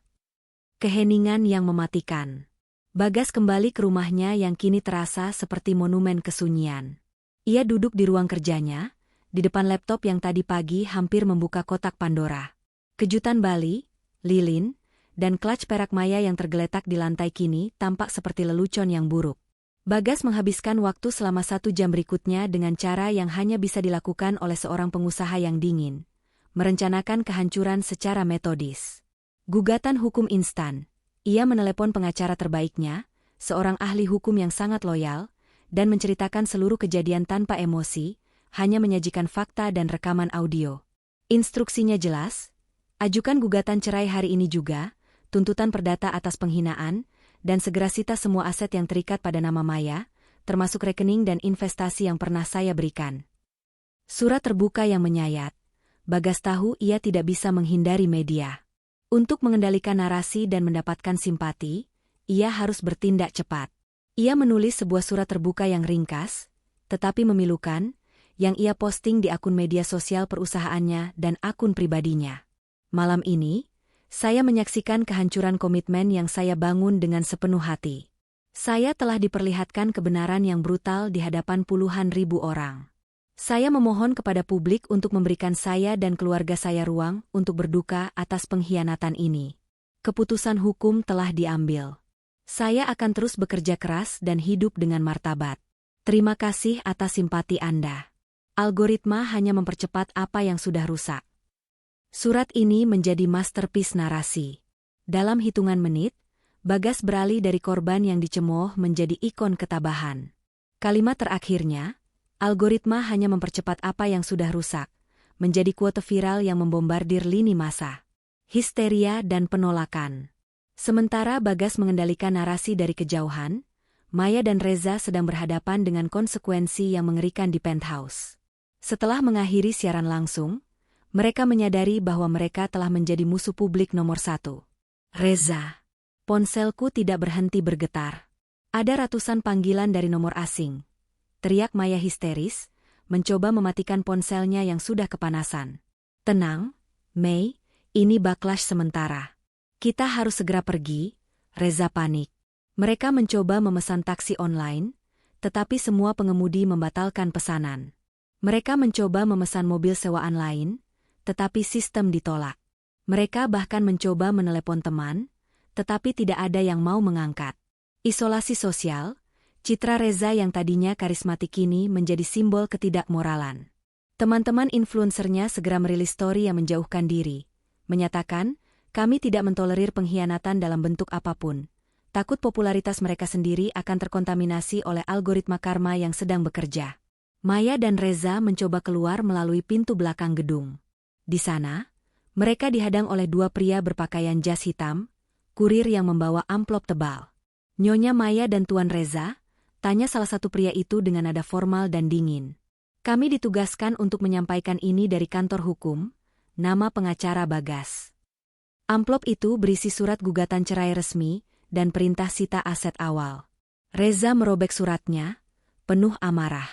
Keheningan yang mematikan. Bagas kembali ke rumahnya yang kini terasa seperti monumen kesunyian. Ia duduk di ruang kerjanya, di depan laptop yang tadi pagi hampir membuka kotak Pandora. Kejutan Bali, lilin, dan clutch perak Maya yang tergeletak di lantai kini tampak seperti lelucon yang buruk. Bagas menghabiskan waktu selama 1 jam berikutnya dengan cara yang hanya bisa dilakukan oleh seorang pengusaha yang dingin, merencanakan kehancuran secara metodis. Gugatan hukum instan. Ia menelepon pengacara terbaiknya, seorang ahli hukum yang sangat loyal, dan menceritakan seluruh kejadian tanpa emosi, hanya menyajikan fakta dan rekaman audio. Instruksinya jelas, ajukan gugatan cerai hari ini juga, tuntutan perdata atas penghinaan, dan segera sita semua aset yang terikat pada nama Maya, termasuk rekening dan investasi yang pernah saya berikan. Surat terbuka yang menyayat. Bagas tahu ia tidak bisa menghindari media. Untuk mengendalikan narasi dan mendapatkan simpati, ia harus bertindak cepat. Ia menulis sebuah surat terbuka yang ringkas, tetapi memilukan, yang ia posting di akun media sosial perusahaannya dan akun pribadinya. Malam ini, saya menyaksikan kehancuran komitmen yang saya bangun dengan sepenuh hati. Saya telah diperlihatkan kebenaran yang brutal di hadapan puluhan ribu orang. Saya memohon kepada publik untuk memberikan saya dan keluarga saya ruang untuk berduka atas pengkhianatan ini. Keputusan hukum telah diambil. Saya akan terus bekerja keras dan hidup dengan martabat. Terima kasih atas simpati Anda. Algoritma hanya mempercepat apa yang sudah rusak. Surat ini menjadi masterpiece narasi. Dalam hitungan menit, Bagas beralih dari korban yang dicemooh menjadi ikon ketabahan. Kalimat terakhirnya, algoritma hanya mempercepat apa yang sudah rusak, menjadi quote viral yang membombardir lini massa. Histeria dan penolakan. Sementara Bagas mengendalikan narasi dari kejauhan, Maya dan Reza sedang berhadapan dengan konsekuensi yang mengerikan di penthouse. Setelah mengakhiri siaran langsung, mereka menyadari bahwa mereka telah menjadi musuh publik nomor 1. Reza. Ponselku tidak berhenti bergetar. Ada ratusan panggilan dari nomor asing. Teriak Maya histeris, mencoba mematikan ponselnya yang sudah kepanasan. Tenang, Mei, ini backlash sementara. Kita harus segera pergi, Reza panik. Mereka mencoba memesan taksi online, tetapi semua pengemudi membatalkan pesanan. Mereka mencoba memesan mobil sewaan lain, tetapi sistem ditolak. Mereka bahkan mencoba menelepon teman, tetapi tidak ada yang mau mengangkat. Isolasi sosial, citra Reza yang tadinya karismatik kini menjadi simbol ketidakmoralan. Teman-teman influencernya segera merilis story yang menjauhkan diri, menyatakan, kami tidak mentolerir pengkhianatan dalam bentuk apapun. Takut popularitas mereka sendiri akan terkontaminasi oleh algoritma karma yang sedang bekerja. Maya dan Reza mencoba keluar melalui pintu belakang gedung. Di sana, mereka dihadang oleh dua pria berpakaian jas hitam, kurir yang membawa amplop tebal. Nyonya Maya dan Tuan Reza, tanya salah satu pria itu dengan nada formal dan dingin. Kami ditugaskan untuk menyampaikan ini dari kantor hukum, nama pengacara Bagas. Amplop itu berisi surat gugatan cerai resmi dan perintah sita aset awal. Reza merobek suratnya, penuh amarah.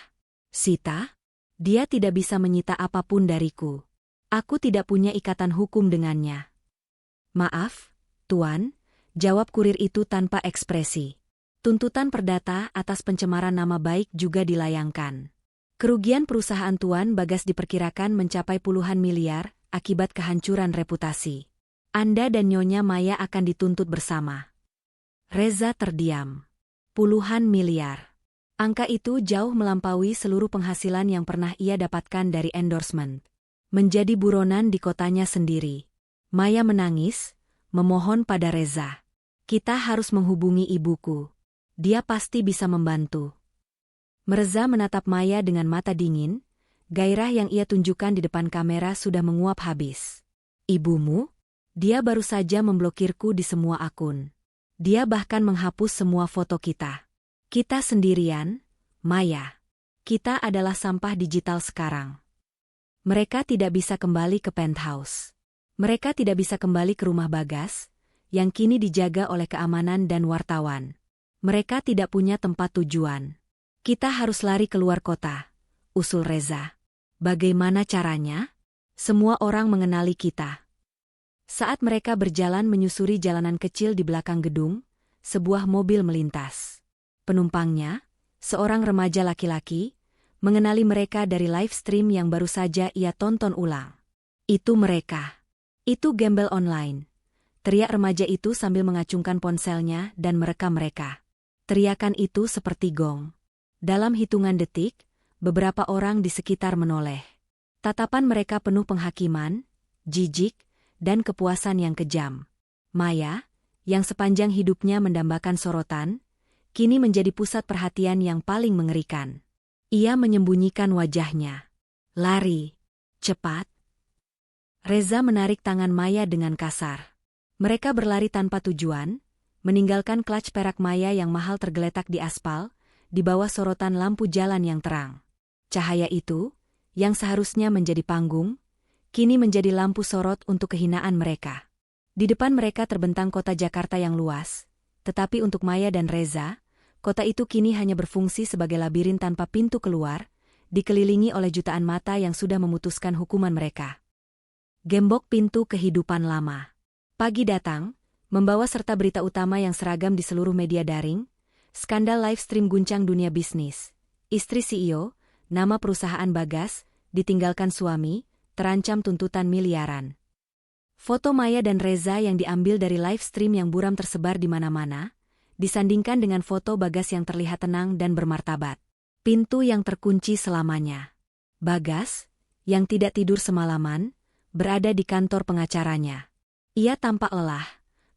Sita? Dia tidak bisa menyita apapun dariku. Aku tidak punya ikatan hukum dengannya. Maaf, Tuan, jawab kurir itu tanpa ekspresi. Tuntutan perdata atas pencemaran nama baik juga dilayangkan. Kerugian perusahaan Tuan Bagas diperkirakan mencapai puluhan miliar akibat kehancuran reputasi. Anda dan Nyonya Maya akan dituntut bersama. Reza terdiam. Puluhan miliar. Angka itu jauh melampaui seluruh penghasilan yang pernah ia dapatkan dari endorsement. Menjadi buronan di kotanya sendiri. Maya menangis, memohon pada Reza. Kita harus menghubungi ibuku. Dia pasti bisa membantu. Reza menatap Maya dengan mata dingin, gairah yang ia tunjukkan di depan kamera sudah menguap habis. Ibumu? Dia baru saja memblokirku di semua akun. Dia bahkan menghapus semua foto kita. Kita sendirian, Maya. Kita adalah sampah digital sekarang. Mereka tidak bisa kembali ke penthouse. Mereka tidak bisa kembali ke rumah Bagas, yang kini dijaga oleh keamanan dan wartawan. Mereka tidak punya tempat tujuan. Kita harus lari keluar kota, usul Reza. Bagaimana caranya? Semua orang mengenali kita. Saat mereka berjalan menyusuri jalanan kecil di belakang gedung, sebuah mobil melintas. Penumpangnya, seorang remaja laki-laki, mengenali mereka dari live stream yang baru saja ia tonton ulang. Itu mereka. Itu gembel online. Teriak remaja itu sambil mengacungkan ponselnya dan merekam mereka. Teriakan itu seperti gong. Dalam hitungan detik, beberapa orang di sekitar menoleh. Tatapan mereka penuh penghakiman, jijik, dan kepuasan yang kejam. Maya, yang sepanjang hidupnya mendambakan sorotan, kini menjadi pusat perhatian yang paling mengerikan. Ia menyembunyikan wajahnya. Lari. Cepat. Reza menarik tangan Maya dengan kasar. Mereka berlari tanpa tujuan, meninggalkan klats perak Maya yang mahal tergeletak di aspal, di bawah sorotan lampu jalan yang terang. Cahaya itu, yang seharusnya menjadi panggung, kini menjadi lampu sorot untuk kehinaan mereka. Di depan mereka terbentang kota Jakarta yang luas, tetapi untuk Maya dan Reza, kota itu kini hanya berfungsi sebagai labirin tanpa pintu keluar, dikelilingi oleh jutaan mata yang sudah memutuskan hukuman mereka. Gembok pintu kehidupan lama. Pagi datang, membawa serta berita utama yang seragam di seluruh media daring, skandal live stream guncang dunia bisnis. Istri CEO, nama perusahaan Bagas, ditinggalkan suami, terancam tuntutan miliaran. Foto Maya dan Reza yang diambil dari live stream yang buram tersebar di mana-mana, disandingkan dengan foto Bagas yang terlihat tenang dan bermartabat. Pintu yang terkunci selamanya. Bagas, yang tidak tidur semalaman, berada di kantor pengacaranya. Ia tampak lelah,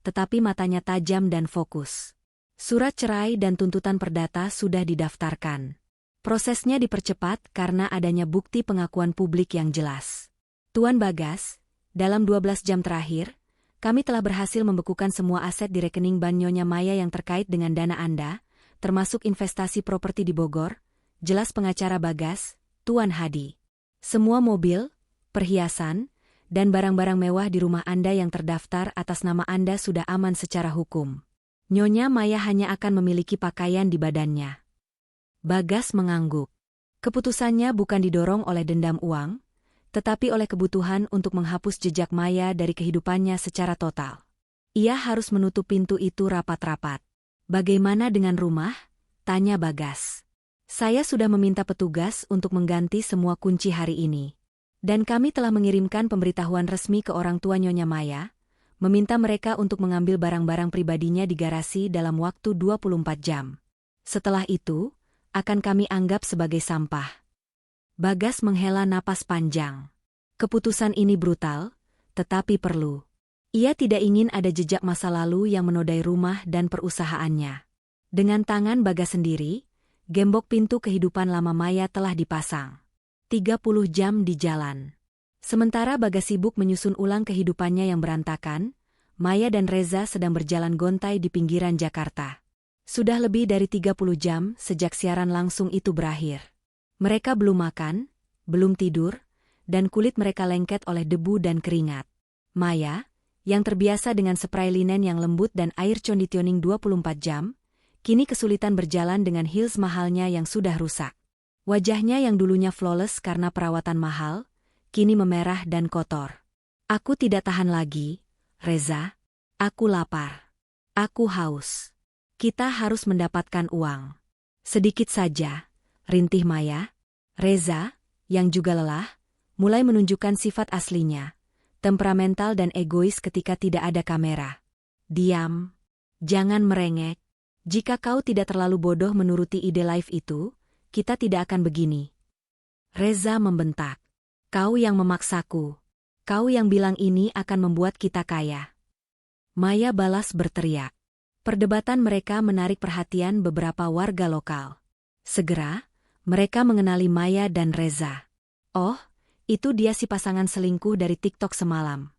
tetapi matanya tajam dan fokus. Surat cerai dan tuntutan perdata sudah didaftarkan. Prosesnya dipercepat karena adanya bukti pengakuan publik yang jelas. Tuan Bagas, dalam 12 jam terakhir, kami telah berhasil membekukan semua aset di rekening bank Nyonya Maya yang terkait dengan dana Anda, termasuk investasi properti di Bogor, jelas pengacara Bagas, Tuan Hadi. Semua mobil, perhiasan, dan barang-barang mewah di rumah Anda yang terdaftar atas nama Anda sudah aman secara hukum. Nyonya Maya hanya akan memiliki pakaian di badannya. Bagas mengangguk. Keputusannya bukan didorong oleh dendam uang, tetapi oleh kebutuhan untuk menghapus jejak Maya dari kehidupannya secara total. Ia harus menutup pintu itu rapat-rapat. Bagaimana dengan rumah? Tanya Bagas. Saya sudah meminta petugas untuk mengganti semua kunci hari ini. Dan kami telah mengirimkan pemberitahuan resmi ke orang tua Nyonya Maya, meminta mereka untuk mengambil barang-barang pribadinya di garasi dalam waktu 24 jam. Setelah itu, akan kami anggap sebagai sampah. Bagas menghela napas panjang. Keputusan ini brutal, tetapi perlu. Ia tidak ingin ada jejak masa lalu yang menodai rumah dan perusahaannya. Dengan tangan Bagas sendiri, gembok pintu kehidupan lama Maya telah dipasang. 30 jam di jalan. Sementara Bagas sibuk menyusun ulang kehidupannya yang berantakan, Maya dan Reza sedang berjalan gontai di pinggiran Jakarta. Sudah lebih dari 30 jam sejak siaran langsung itu berakhir. Mereka belum makan, belum tidur, dan kulit mereka lengket oleh debu dan keringat. Maya, yang terbiasa dengan spray linen yang lembut dan air conditioning 24 jam, kini kesulitan berjalan dengan heels mahalnya yang sudah rusak. Wajahnya yang dulunya flawless karena perawatan mahal, kini memerah dan kotor. Aku tidak tahan lagi, Reza. Aku lapar. Aku haus. Kita harus mendapatkan uang. Sedikit saja, rintih Maya. Reza, yang juga lelah, mulai menunjukkan sifat aslinya, temperamental dan egois ketika tidak ada kamera. Diam. Jangan merengek. Jika kau tidak terlalu bodoh menuruti ide live itu, kita tidak akan begini. Reza membentak. Kau yang memaksaku. Kau yang bilang ini akan membuat kita kaya. Maya balas berteriak. Perdebatan mereka menarik perhatian beberapa warga lokal. Segera, mereka mengenali Maya dan Reza. Oh, itu dia si pasangan selingkuh dari TikTok semalam.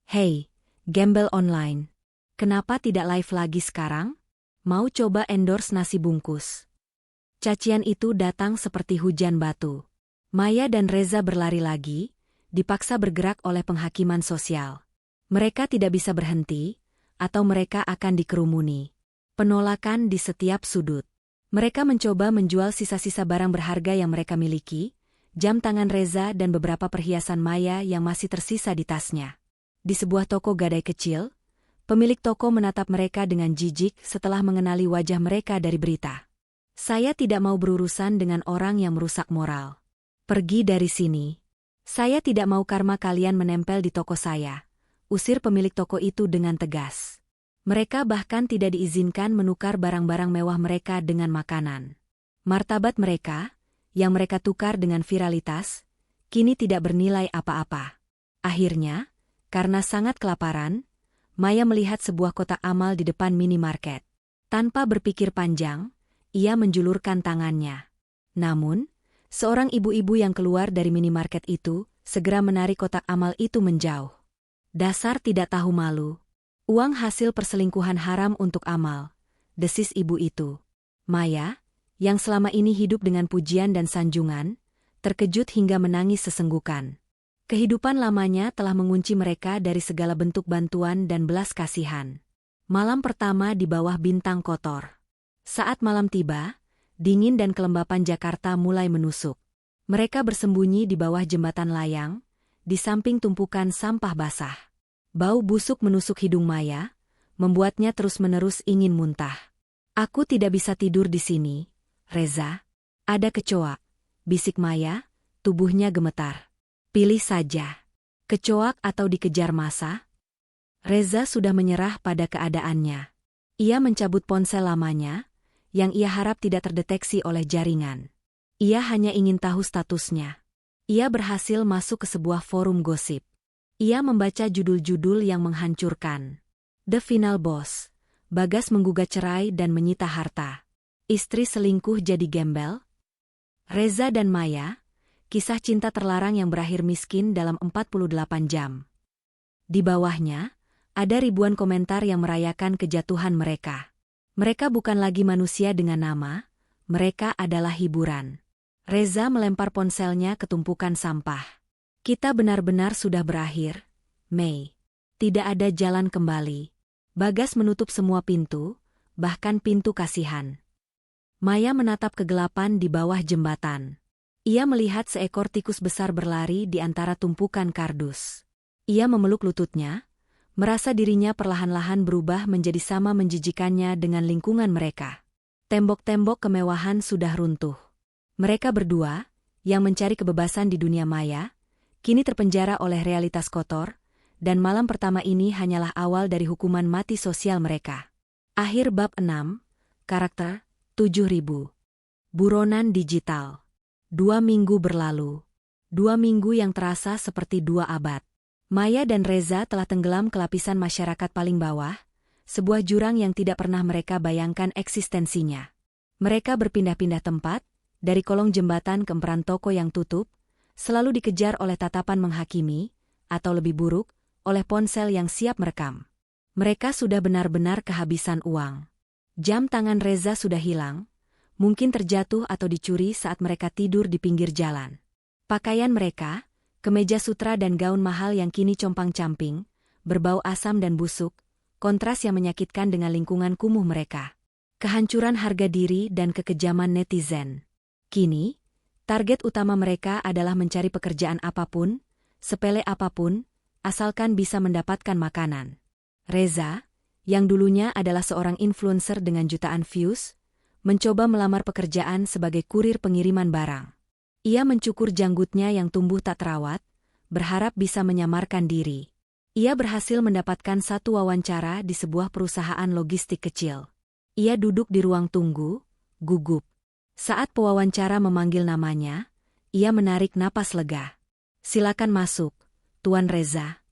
Hei, gembel online. Kenapa tidak live lagi sekarang? Mau coba endorse nasi bungkus? Cacian itu datang seperti hujan batu. Maya dan Reza berlari lagi, dipaksa bergerak oleh penghakiman sosial. Mereka tidak bisa berhenti, atau mereka akan dikerumuni. Penolakan di setiap sudut. Mereka mencoba menjual sisa-sisa barang berharga yang mereka miliki, jam tangan Reza dan beberapa perhiasan Maya yang masih tersisa di tasnya. Di sebuah toko gadai kecil, pemilik toko menatap mereka dengan jijik setelah mengenali wajah mereka dari berita. Saya tidak mau berurusan dengan orang yang merusak moral. Pergi dari sini. Saya tidak mau karma kalian menempel di toko saya. Usir pemilik toko itu dengan tegas. Mereka bahkan tidak diizinkan menukar barang-barang mewah mereka dengan makanan. Martabat mereka, yang mereka tukar dengan viralitas, kini tidak bernilai apa-apa. Akhirnya, karena sangat kelaparan, Maya melihat sebuah kotak amal di depan minimarket. Tanpa berpikir panjang, ia menjulurkan tangannya. Namun, seorang ibu-ibu yang keluar dari minimarket itu segera menarik kotak amal itu menjauh. Dasar tidak tahu malu. Uang hasil perselingkuhan haram untuk amal, desis ibu itu. Maya, yang selama ini hidup dengan pujian dan sanjungan, terkejut hingga menangis sesenggukan. Kehidupan lamanya telah mengunci mereka dari segala bentuk bantuan dan belas kasihan. Malam pertama di bawah bintang kotor. Saat malam tiba, dingin dan kelembapan Jakarta mulai menusuk. Mereka bersembunyi di bawah jembatan layang, di samping tumpukan sampah basah. Bau busuk menusuk hidung Maya, membuatnya terus-menerus ingin muntah. Aku tidak bisa tidur di sini, Reza. Ada kecoak, bisik Maya, tubuhnya gemetar. Pilih saja, kecoak atau dikejar massa? Reza sudah menyerah pada keadaannya. Ia mencabut ponsel lamanya, yang ia harap tidak terdeteksi oleh jaringan. Ia hanya ingin tahu statusnya. Ia berhasil masuk ke sebuah forum gosip. Ia membaca judul-judul yang menghancurkan. The Final Boss. Bagas menggugat cerai dan menyita harta. Istri selingkuh jadi gembel. Reza dan Maya. Kisah cinta terlarang yang berakhir miskin dalam 48 jam. Di bawahnya, ada ribuan komentar yang merayakan kejatuhan mereka. Mereka bukan lagi manusia dengan nama, mereka adalah hiburan. Reza melempar ponselnya ke tumpukan sampah. Kita benar-benar sudah berakhir, Mei. Tidak ada jalan kembali. Bagas menutup semua pintu, bahkan pintu kasihan. Maya menatap kegelapan di bawah jembatan. Ia melihat seekor tikus besar berlari di antara tumpukan kardus. Ia memeluk lututnya, merasa dirinya perlahan-lahan berubah menjadi sama menjijikannya dengan lingkungan mereka. Tembok-tembok kemewahan sudah runtuh. Mereka berdua, yang mencari kebebasan di dunia maya, kini terpenjara oleh realitas kotor, dan malam pertama ini hanyalah awal dari hukuman mati sosial mereka. Akhir bab 6, karakter 7000. Buronan digital. 2 minggu berlalu. 2 minggu yang terasa seperti 2 abad. Maya dan Reza telah tenggelam ke lapisan masyarakat paling bawah, sebuah jurang yang tidak pernah mereka bayangkan eksistensinya. Mereka berpindah-pindah tempat, dari kolong jembatan ke emperan toko yang tutup, selalu dikejar oleh tatapan menghakimi, atau lebih buruk, oleh ponsel yang siap merekam. Mereka sudah benar-benar kehabisan uang. Jam tangan Reza sudah hilang, mungkin terjatuh atau dicuri saat mereka tidur di pinggir jalan. Pakaian mereka, kemeja sutra dan gaun mahal yang kini compang-camping, berbau asam dan busuk, kontras yang menyakitkan dengan lingkungan kumuh mereka. Kehancuran harga diri dan kekejaman netizen. Kini, target utama mereka adalah mencari pekerjaan apapun, sepele apapun, asalkan bisa mendapatkan makanan. Reza, yang dulunya adalah seorang influencer dengan jutaan views, mencoba melamar pekerjaan sebagai kurir pengiriman barang. Ia mencukur janggutnya yang tumbuh tak terawat, berharap bisa menyamarkan diri. Ia berhasil mendapatkan satu wawancara di sebuah perusahaan logistik kecil. Ia duduk di ruang tunggu, gugup. Saat pewawancara memanggil namanya, ia menarik napas lega. "Silakan masuk, Tuan Reza."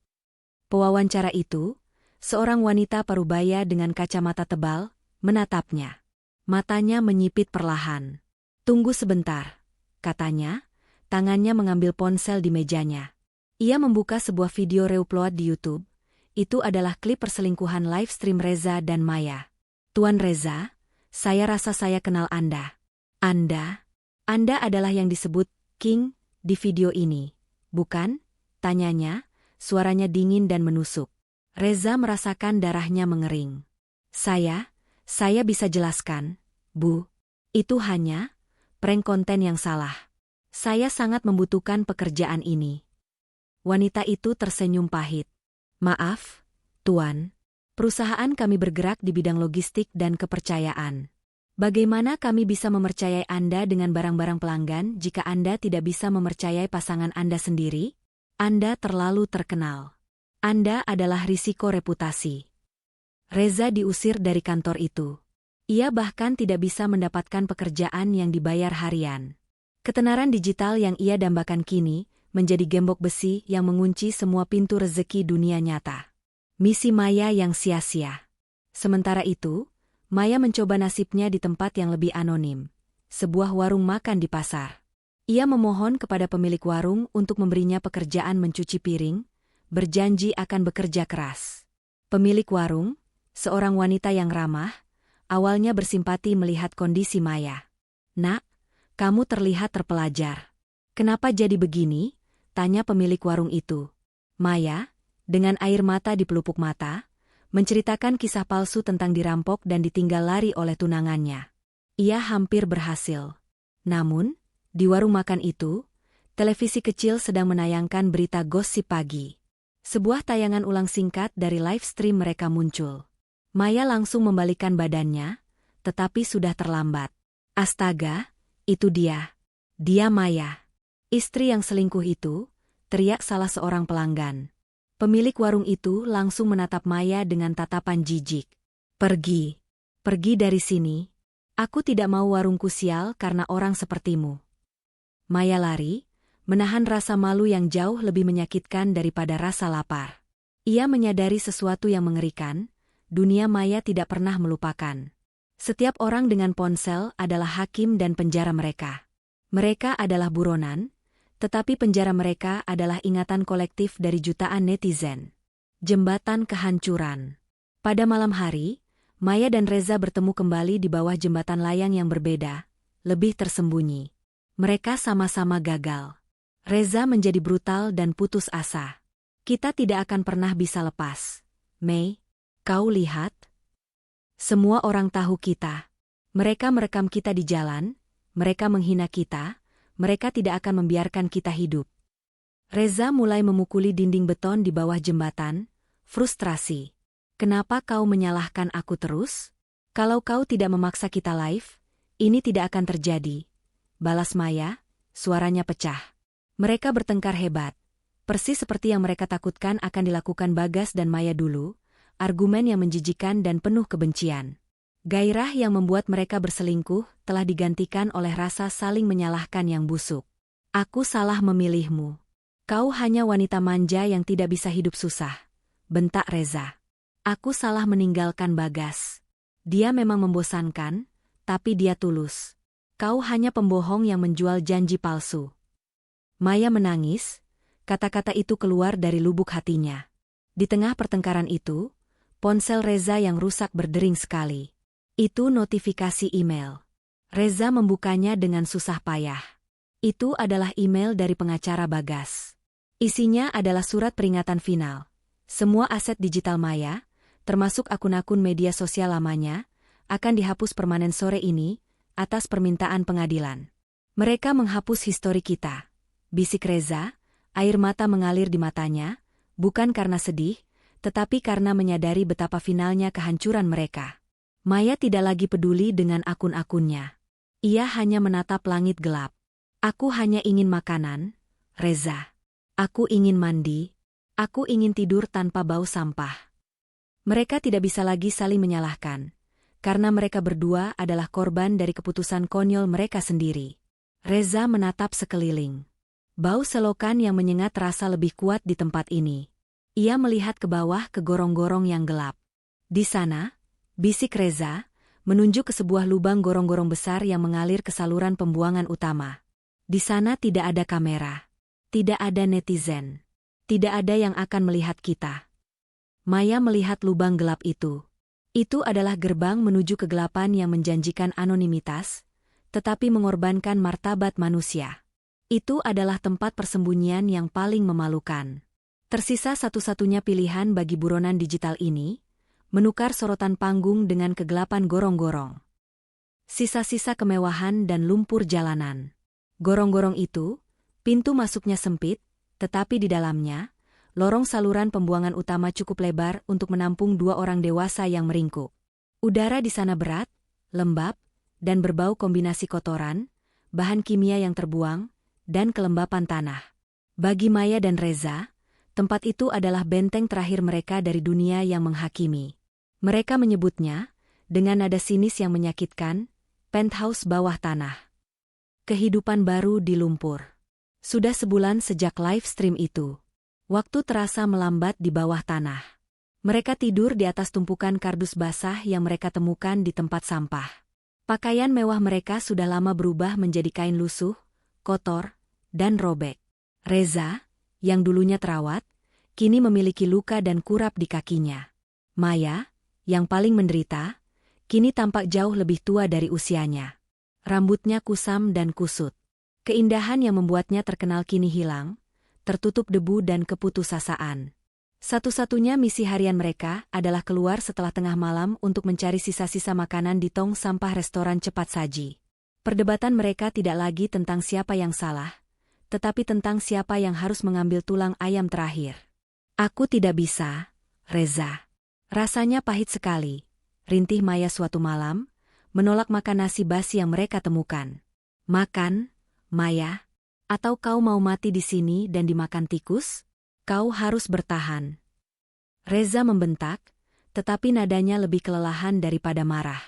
Pewawancara itu, seorang wanita parubaya dengan kacamata tebal, menatapnya. Matanya menyipit perlahan. "Tunggu sebentar," katanya, tangannya mengambil ponsel di mejanya. Ia membuka sebuah video reupload di YouTube. Itu adalah klip perselingkuhan live stream Reza dan Maya. "Tuan Reza, saya rasa saya kenal Anda. Anda adalah yang disebut King di video ini, bukan?" tanyanya, suaranya dingin dan menusuk. Reza merasakan darahnya mengering. Saya bisa jelaskan, Bu. Itu hanya prank konten yang salah. Saya sangat membutuhkan pekerjaan ini." Wanita itu tersenyum pahit. "Maaf, Tuan. Perusahaan kami bergerak di bidang logistik dan kepercayaan. Bagaimana kami bisa mempercayai Anda dengan barang-barang pelanggan jika Anda tidak bisa mempercayai pasangan Anda sendiri? Anda terlalu terkenal. Anda adalah risiko reputasi." Reza diusir dari kantor itu. Ia bahkan tidak bisa mendapatkan pekerjaan yang dibayar harian. Ketenaran digital yang ia dambakan kini menjadi gembok besi yang mengunci semua pintu rezeki dunia nyata. Misi Maya yang sia-sia. Sementara itu, Maya mencoba nasibnya di tempat yang lebih anonim, sebuah warung makan di pasar. Ia memohon kepada pemilik warung untuk memberinya pekerjaan mencuci piring, berjanji akan bekerja keras. Pemilik warung, seorang wanita yang ramah, awalnya bersimpati melihat kondisi Maya. "Nak, kamu terlihat terpelajar. Kenapa jadi begini?" tanya pemilik warung itu. Maya, dengan air mata di pelupuk mata, menceritakan kisah palsu tentang dirampok dan ditinggal lari oleh tunangannya. Ia hampir berhasil. Namun, di warung makan itu, televisi kecil sedang menayangkan berita gosip pagi. Sebuah tayangan ulang singkat dari live stream mereka muncul. Maya langsung membalikkan badannya, tetapi sudah terlambat. "Astaga, itu dia. Dia Maya. Istri yang selingkuh itu," teriak salah seorang pelanggan. Pemilik warung itu langsung menatap Maya dengan tatapan jijik. "Pergi. Pergi dari sini. Aku tidak mau warungku sial karena orang sepertimu. Maya lari, menahan rasa malu yang jauh lebih menyakitkan daripada rasa lapar. Ia menyadari sesuatu yang mengerikan, dunia maya tidak pernah melupakan. Setiap orang dengan ponsel adalah hakim dan penjara mereka. Mereka adalah buronan, tetapi penjara mereka adalah ingatan kolektif dari jutaan netizen. Jembatan kehancuran. Pada malam hari, Maya dan Reza bertemu kembali di bawah jembatan layang yang berbeda, lebih tersembunyi. Mereka sama-sama gagal. Reza menjadi brutal dan putus asa. Kita tidak akan pernah bisa lepas. Mei, kau lihat? Semua orang tahu kita. Mereka merekam kita di jalan, mereka menghina kita, mereka tidak akan membiarkan kita hidup. Reza mulai memukuli dinding beton di bawah jembatan, frustrasi. Kenapa kau menyalahkan aku terus? Kalau kau tidak memaksa kita live, ini tidak akan terjadi. Balas Maya, suaranya pecah. Mereka bertengkar hebat. Persis seperti yang mereka takutkan akan dilakukan Bagas dan Maya dulu, argumen yang menjijikan dan penuh kebencian. Gairah yang membuat mereka berselingkuh telah digantikan oleh rasa saling menyalahkan yang busuk. Aku salah memilihmu. Kau hanya wanita manja yang tidak bisa hidup susah, bentak Reza. Aku salah meninggalkan Bagas. Dia memang membosankan, tapi dia tulus. Kau hanya pembohong yang menjual janji palsu. Maya menangis, kata-kata itu keluar dari lubuk hatinya. Di tengah pertengkaran itu, ponsel Reza yang rusak berdering sekali. Itu notifikasi email. Reza membukanya dengan susah payah. Itu adalah email dari pengacara Bagas. Isinya adalah surat peringatan final. Semua aset digital Maya, termasuk akun-akun media sosial lamanya, akan dihapus permanen sore ini, atas permintaan pengadilan. Mereka menghapus histori kita. Bisik Reza, air mata mengalir di matanya, bukan karena sedih, tetapi karena menyadari betapa finalnya kehancuran mereka. Maya tidak lagi peduli dengan akun-akunnya. Ia hanya menatap langit gelap. Aku hanya ingin makanan, Reza. Aku ingin mandi. Aku ingin tidur tanpa bau sampah. Mereka tidak bisa lagi saling menyalahkan, karena mereka berdua adalah korban dari keputusan konyol mereka sendiri. Reza menatap sekeliling. Bau selokan yang menyengat terasa lebih kuat di tempat ini. Ia melihat ke bawah ke gorong-gorong yang gelap. Di sana, bisik Reza, menunjuk ke sebuah lubang gorong-gorong besar yang mengalir ke saluran pembuangan utama. Di sana tidak ada kamera. Tidak ada netizen. Tidak ada yang akan melihat kita. Maya melihat lubang gelap itu. Itu adalah gerbang menuju kegelapan yang menjanjikan anonimitas, tetapi mengorbankan martabat manusia. Itu adalah tempat persembunyian yang paling memalukan. Tersisa satu-satunya pilihan bagi buronan digital ini, menukar sorotan panggung dengan kegelapan gorong-gorong. Sisa-sisa kemewahan dan lumpur jalanan. Gorong-gorong itu, pintu masuknya sempit, tetapi di dalamnya, lorong saluran pembuangan utama cukup lebar untuk menampung 2 orang dewasa yang meringkuk. Udara di sana berat, lembab, dan berbau kombinasi kotoran, bahan kimia yang terbuang, dan kelembapan tanah. Bagi Maya dan Reza, tempat itu adalah benteng terakhir mereka dari dunia yang menghakimi. Mereka menyebutnya, dengan nada sinis yang menyakitkan, penthouse bawah tanah. Kehidupan baru di lumpur. Sudah sebulan sejak live stream itu. Waktu terasa melambat di bawah tanah. Mereka tidur di atas tumpukan kardus basah yang mereka temukan di tempat sampah. Pakaian mewah mereka sudah lama berubah menjadi kain lusuh, kotor, dan robek. Reza, yang dulunya terawat, kini memiliki luka dan kurap di kakinya. Maya, yang paling menderita, kini tampak jauh lebih tua dari usianya. Rambutnya kusam dan kusut. Keindahan yang membuatnya terkenal kini hilang, tertutup debu dan keputusasaan. Satu-satunya misi harian mereka adalah keluar setelah tengah malam untuk mencari sisa-sisa makanan di tong sampah restoran cepat saji. Perdebatan mereka tidak lagi tentang siapa yang salah, tetapi tentang siapa yang harus mengambil tulang ayam terakhir. Aku tidak bisa, Reza. Rasanya pahit sekali, rintih Maya suatu malam, menolak makan nasi basi yang mereka temukan. Makan, Maya. Atau kau mau mati di sini dan dimakan tikus? Kau harus bertahan. Reza membentak, tetapi nadanya lebih kelelahan daripada marah.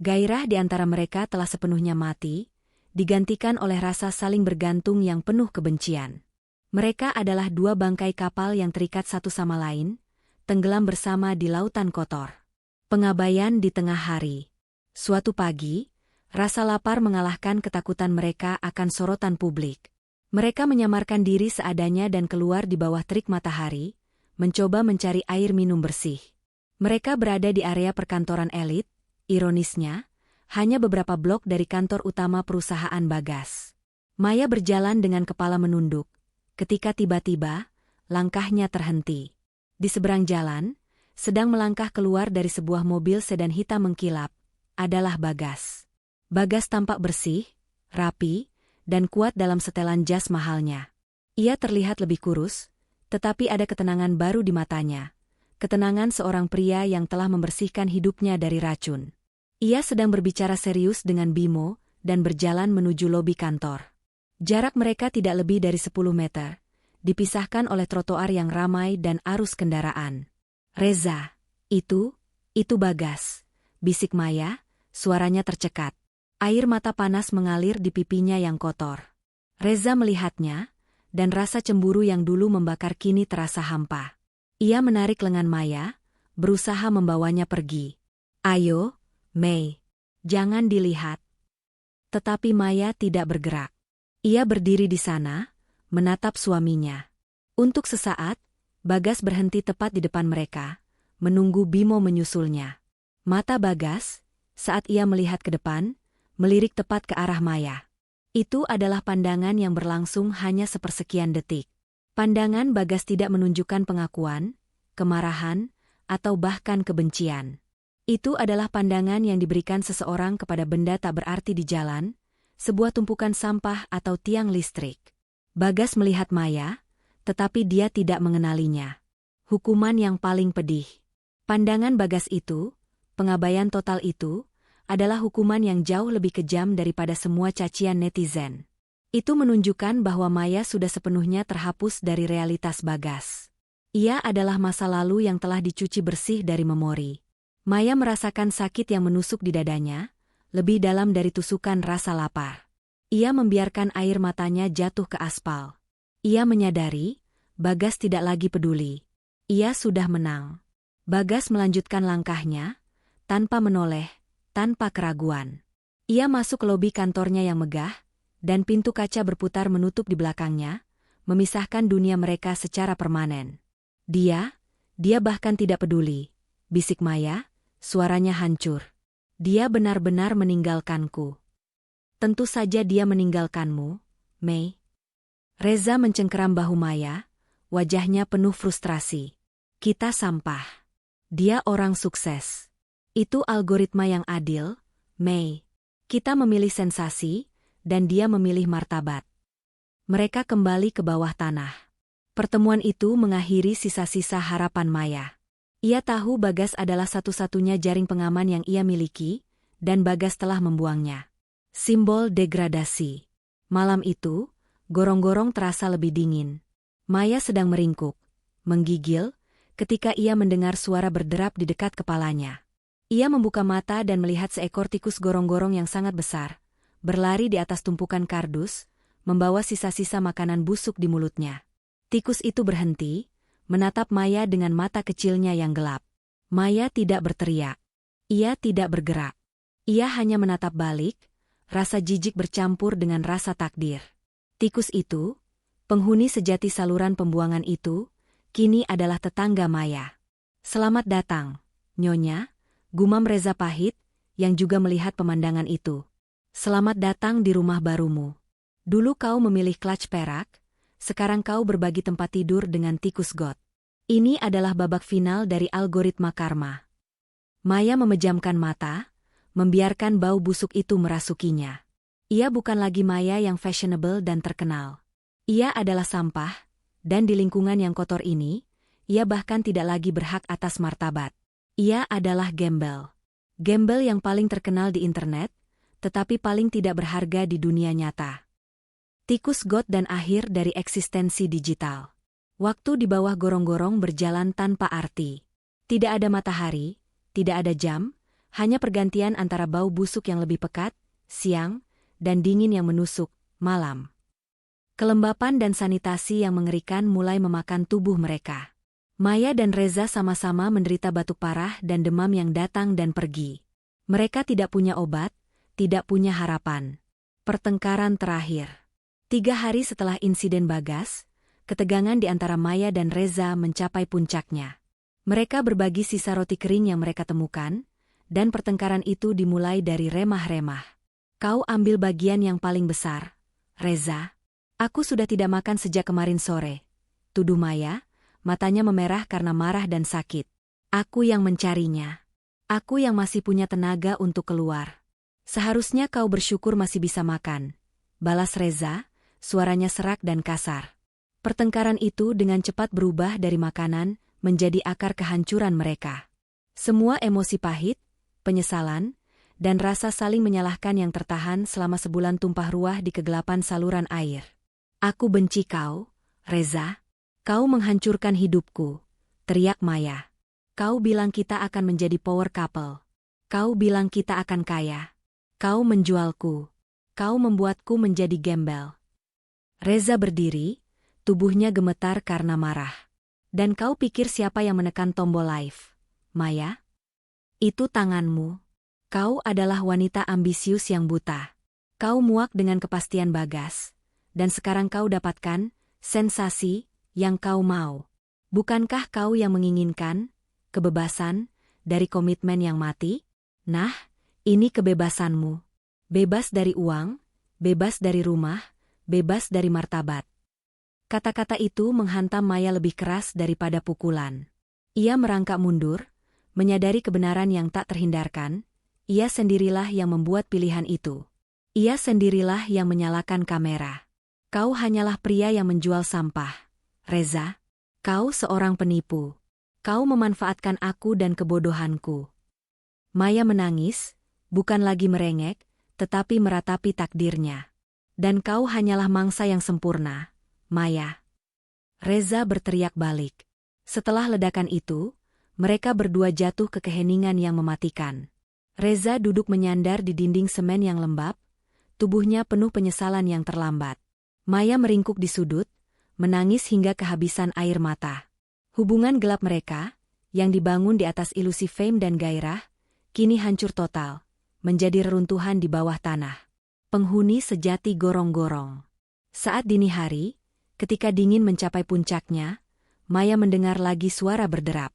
Gairah di antara mereka telah sepenuhnya mati, digantikan oleh rasa saling bergantung yang penuh kebencian. Mereka adalah dua bangkai kapal yang terikat satu sama lain, tenggelam bersama di lautan kotor. Pengabaian di tengah hari. Suatu pagi, rasa lapar mengalahkan ketakutan mereka akan sorotan publik. Mereka menyamarkan diri seadanya dan keluar di bawah terik matahari, mencoba mencari air minum bersih. Mereka berada di area perkantoran elit, ironisnya, hanya beberapa blok dari kantor utama perusahaan Bagas. Maya berjalan dengan kepala menunduk, ketika tiba-tiba, langkahnya terhenti. Di seberang jalan, sedang melangkah keluar dari sebuah mobil sedan hitam mengkilap, adalah Bagas. Bagas tampak bersih, rapi, dan kuat dalam setelan jas mahalnya. Ia terlihat lebih kurus, tetapi ada ketenangan baru di matanya. Ketenangan seorang pria yang telah membersihkan hidupnya dari racun. Ia sedang berbicara serius dengan Bimo dan berjalan menuju lobi kantor. Jarak mereka tidak lebih dari 10 meter, dipisahkan oleh trotoar yang ramai dan arus kendaraan. "Reza, itu Bagas," bisik Maya, suaranya tercekat. Air mata panas mengalir di pipinya yang kotor. Reza melihatnya, dan rasa cemburu yang dulu membakar kini terasa hampa. Ia menarik lengan Maya, berusaha membawanya pergi. "Ayo, Mei, jangan dilihat." Tetapi Maya tidak bergerak. Ia berdiri di sana, menatap suaminya. Untuk sesaat, Bagas berhenti tepat di depan mereka, menunggu Bimo menyusulnya. Mata Bagas, saat ia melihat ke depan, melirik tepat ke arah Maya. Itu adalah pandangan yang berlangsung hanya sepersekian detik. Pandangan Bagas tidak menunjukkan pengakuan, kemarahan, atau bahkan kebencian. Itu adalah pandangan yang diberikan seseorang kepada benda tak berarti di jalan, sebuah tumpukan sampah atau tiang listrik. Bagas melihat Maya, tetapi dia tidak mengenalinya. Hukuman yang paling pedih. Pandangan Bagas itu, pengabaian total itu, adalah hukuman yang jauh lebih kejam daripada semua cacian netizen. Itu menunjukkan bahwa Maya sudah sepenuhnya terhapus dari realitas Bagas. Ia adalah masa lalu yang telah dicuci bersih dari memori. Maya merasakan sakit yang menusuk di dadanya, lebih dalam dari tusukan rasa lapar. Ia membiarkan air matanya jatuh ke aspal. Ia menyadari, Bagas tidak lagi peduli. Ia sudah menang. Bagas melanjutkan langkahnya, tanpa menoleh, tanpa keraguan. Ia masuk ke lobi kantornya yang megah, dan pintu kaca berputar menutup di belakangnya, memisahkan dunia mereka secara permanen. Dia bahkan tidak peduli, bisik Maya, suaranya hancur. "Dia benar-benar meninggalkanku." "Tentu saja dia meninggalkanmu, Mei." Reza mencengkeram bahu Maya, wajahnya penuh frustrasi. "Kita sampah. Dia orang sukses. Itu algoritma yang adil, Mei. Kita memilih sensasi, dan dia memilih martabat." Mereka kembali ke bawah tanah. Pertemuan itu mengakhiri sisa-sisa harapan Maya. Ia tahu Bagas adalah satu-satunya jaring pengaman yang ia miliki, dan Bagas telah membuangnya. Simbol degradasi. Malam itu, gorong-gorong terasa lebih dingin. Maya sedang meringkuk, menggigil, ketika ia mendengar suara berderap di dekat kepalanya. Ia membuka mata dan melihat seekor tikus gorong-gorong yang sangat besar, berlari di atas tumpukan kardus, membawa sisa-sisa makanan busuk di mulutnya. Tikus itu berhenti, menatap Maya dengan mata kecilnya yang gelap. Maya tidak berteriak. Ia tidak bergerak. Ia hanya menatap balik, rasa jijik bercampur dengan rasa takdir. Tikus itu, penghuni sejati saluran pembuangan itu, kini adalah tetangga Maya. "Selamat datang, Nyonya," gumam Reza pahit, yang juga melihat pemandangan itu. "Selamat datang di rumah barumu. Dulu kau memilih clutch perak, sekarang kau berbagi tempat tidur dengan tikus got. Ini adalah babak final dari algoritma karma." Maya memejamkan mata, membiarkan bau busuk itu merasukinya. Ia bukan lagi Maya yang fashionable dan terkenal. Ia adalah sampah, dan di lingkungan yang kotor ini, ia bahkan tidak lagi berhak atas martabat. Ia adalah gembel. Gembel yang paling terkenal di internet, tetapi paling tidak berharga di dunia nyata. Tikus got dan akhir dari eksistensi digital. Waktu di bawah gorong-gorong berjalan tanpa arti. Tidak ada matahari, tidak ada jam, Hanya pergantian antara bau busuk yang lebih pekat, siang, dan dingin yang menusuk, malam. Kelembapan dan sanitasi yang mengerikan mulai memakan tubuh mereka. Maya dan Reza sama-sama menderita batuk parah dan demam yang datang dan pergi. Mereka tidak punya obat, tidak punya harapan. Pertengkaran terakhir. 3 hari setelah insiden Bagas, ketegangan di antara Maya dan Reza mencapai puncaknya. Mereka berbagi sisa roti kering yang mereka temukan, dan pertengkaran itu dimulai dari remah-remah. Kau ambil bagian yang paling besar, Reza. Aku sudah tidak makan sejak kemarin sore. Tuduh Maya, matanya memerah karena marah dan sakit. Aku yang mencarinya. Aku yang masih punya tenaga untuk keluar. Seharusnya kau bersyukur masih bisa makan. Balas Reza, suaranya serak dan kasar. Pertengkaran itu dengan cepat berubah dari makanan menjadi akar kehancuran mereka. Semua emosi pahit, penyesalan, dan rasa saling menyalahkan yang tertahan selama sebulan tumpah ruah di kegelapan saluran air. Aku benci kau, Reza. Kau menghancurkan hidupku, teriak Maya. Kau bilang kita akan menjadi power couple. Kau bilang kita akan kaya. Kau menjualku. Kau membuatku menjadi gembel. Reza berdiri, tubuhnya gemetar karena marah. Dan kau pikir siapa yang menekan tombol live? Maya? Itu tanganmu. Kau adalah wanita ambisius yang buta. Kau muak dengan kepastian Bagas. Dan sekarang kau dapatkan sensasi yang kau mau. Bukankah kau yang menginginkan kebebasan dari komitmen yang mati? Nah, ini kebebasanmu. Bebas dari uang, bebas dari rumah, bebas dari martabat. Kata-kata itu menghantam Maya lebih keras daripada pukulan. Ia merangkak mundur, menyadari kebenaran yang tak terhindarkan. Ia sendirilah yang membuat pilihan itu. Ia sendirilah yang menyalakan kamera. Kau hanyalah pria yang menjual sampah. Reza, kau seorang penipu. Kau memanfaatkan aku dan kebodohanku. Maya menangis, bukan lagi merengek, tetapi meratapi takdirnya. Dan kau hanyalah mangsa yang sempurna, Maya. Reza berteriak balik. Setelah ledakan itu, mereka berdua jatuh ke keheningan yang mematikan. Reza duduk menyandar di dinding semen yang lembab, tubuhnya penuh penyesalan yang terlambat. Maya meringkuk di sudut, menangis hingga kehabisan air mata. Hubungan gelap mereka, yang dibangun di atas ilusi fame dan gairah, kini hancur total, menjadi reruntuhan di bawah tanah. Penghuni sejati gorong-gorong. Saat dini hari, ketika dingin mencapai puncaknya, Maya mendengar lagi suara berderap.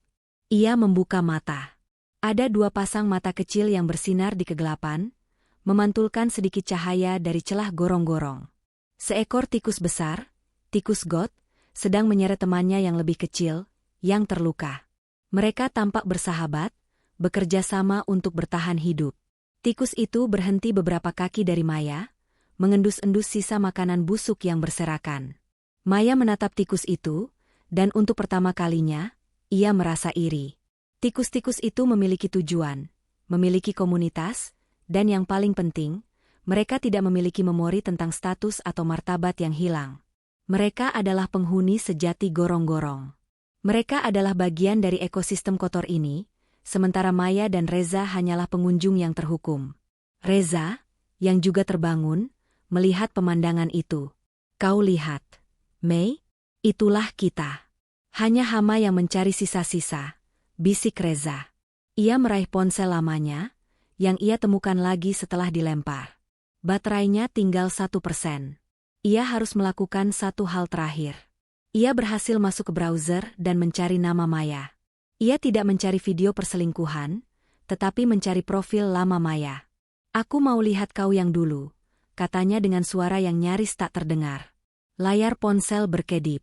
Ia membuka mata. Ada 2 pasang mata kecil yang bersinar di kegelapan, memantulkan sedikit cahaya dari celah gorong-gorong. Seekor tikus besar, tikus got, sedang menyeret temannya yang lebih kecil, yang terluka. Mereka tampak bersahabat, bekerja sama untuk bertahan hidup. Tikus itu berhenti beberapa kaki dari Maya, mengendus-endus sisa makanan busuk yang berserakan. Maya menatap tikus itu, dan untuk pertama kalinya, ia merasa iri. Tikus-tikus itu memiliki tujuan, memiliki komunitas, dan yang paling penting, mereka tidak memiliki memori tentang status atau martabat yang hilang. Mereka adalah penghuni sejati gorong-gorong. Mereka adalah bagian dari ekosistem kotor ini, sementara Maya dan Reza hanyalah pengunjung yang terhukum. Reza, yang juga terbangun, melihat pemandangan itu. Kau lihat, Mei, itulah kita. Hanya hama yang mencari sisa-sisa, bisik Reza. Ia meraih ponsel lamanya, yang ia temukan lagi setelah dilempar. Baterainya tinggal 1%. Ia harus melakukan satu hal terakhir. Ia berhasil masuk ke browser dan mencari nama Maya. Ia tidak mencari video perselingkuhan, tetapi mencari profil lama Maya. Aku mau lihat kau yang dulu, katanya dengan suara yang nyaris tak terdengar. Layar ponsel berkedip.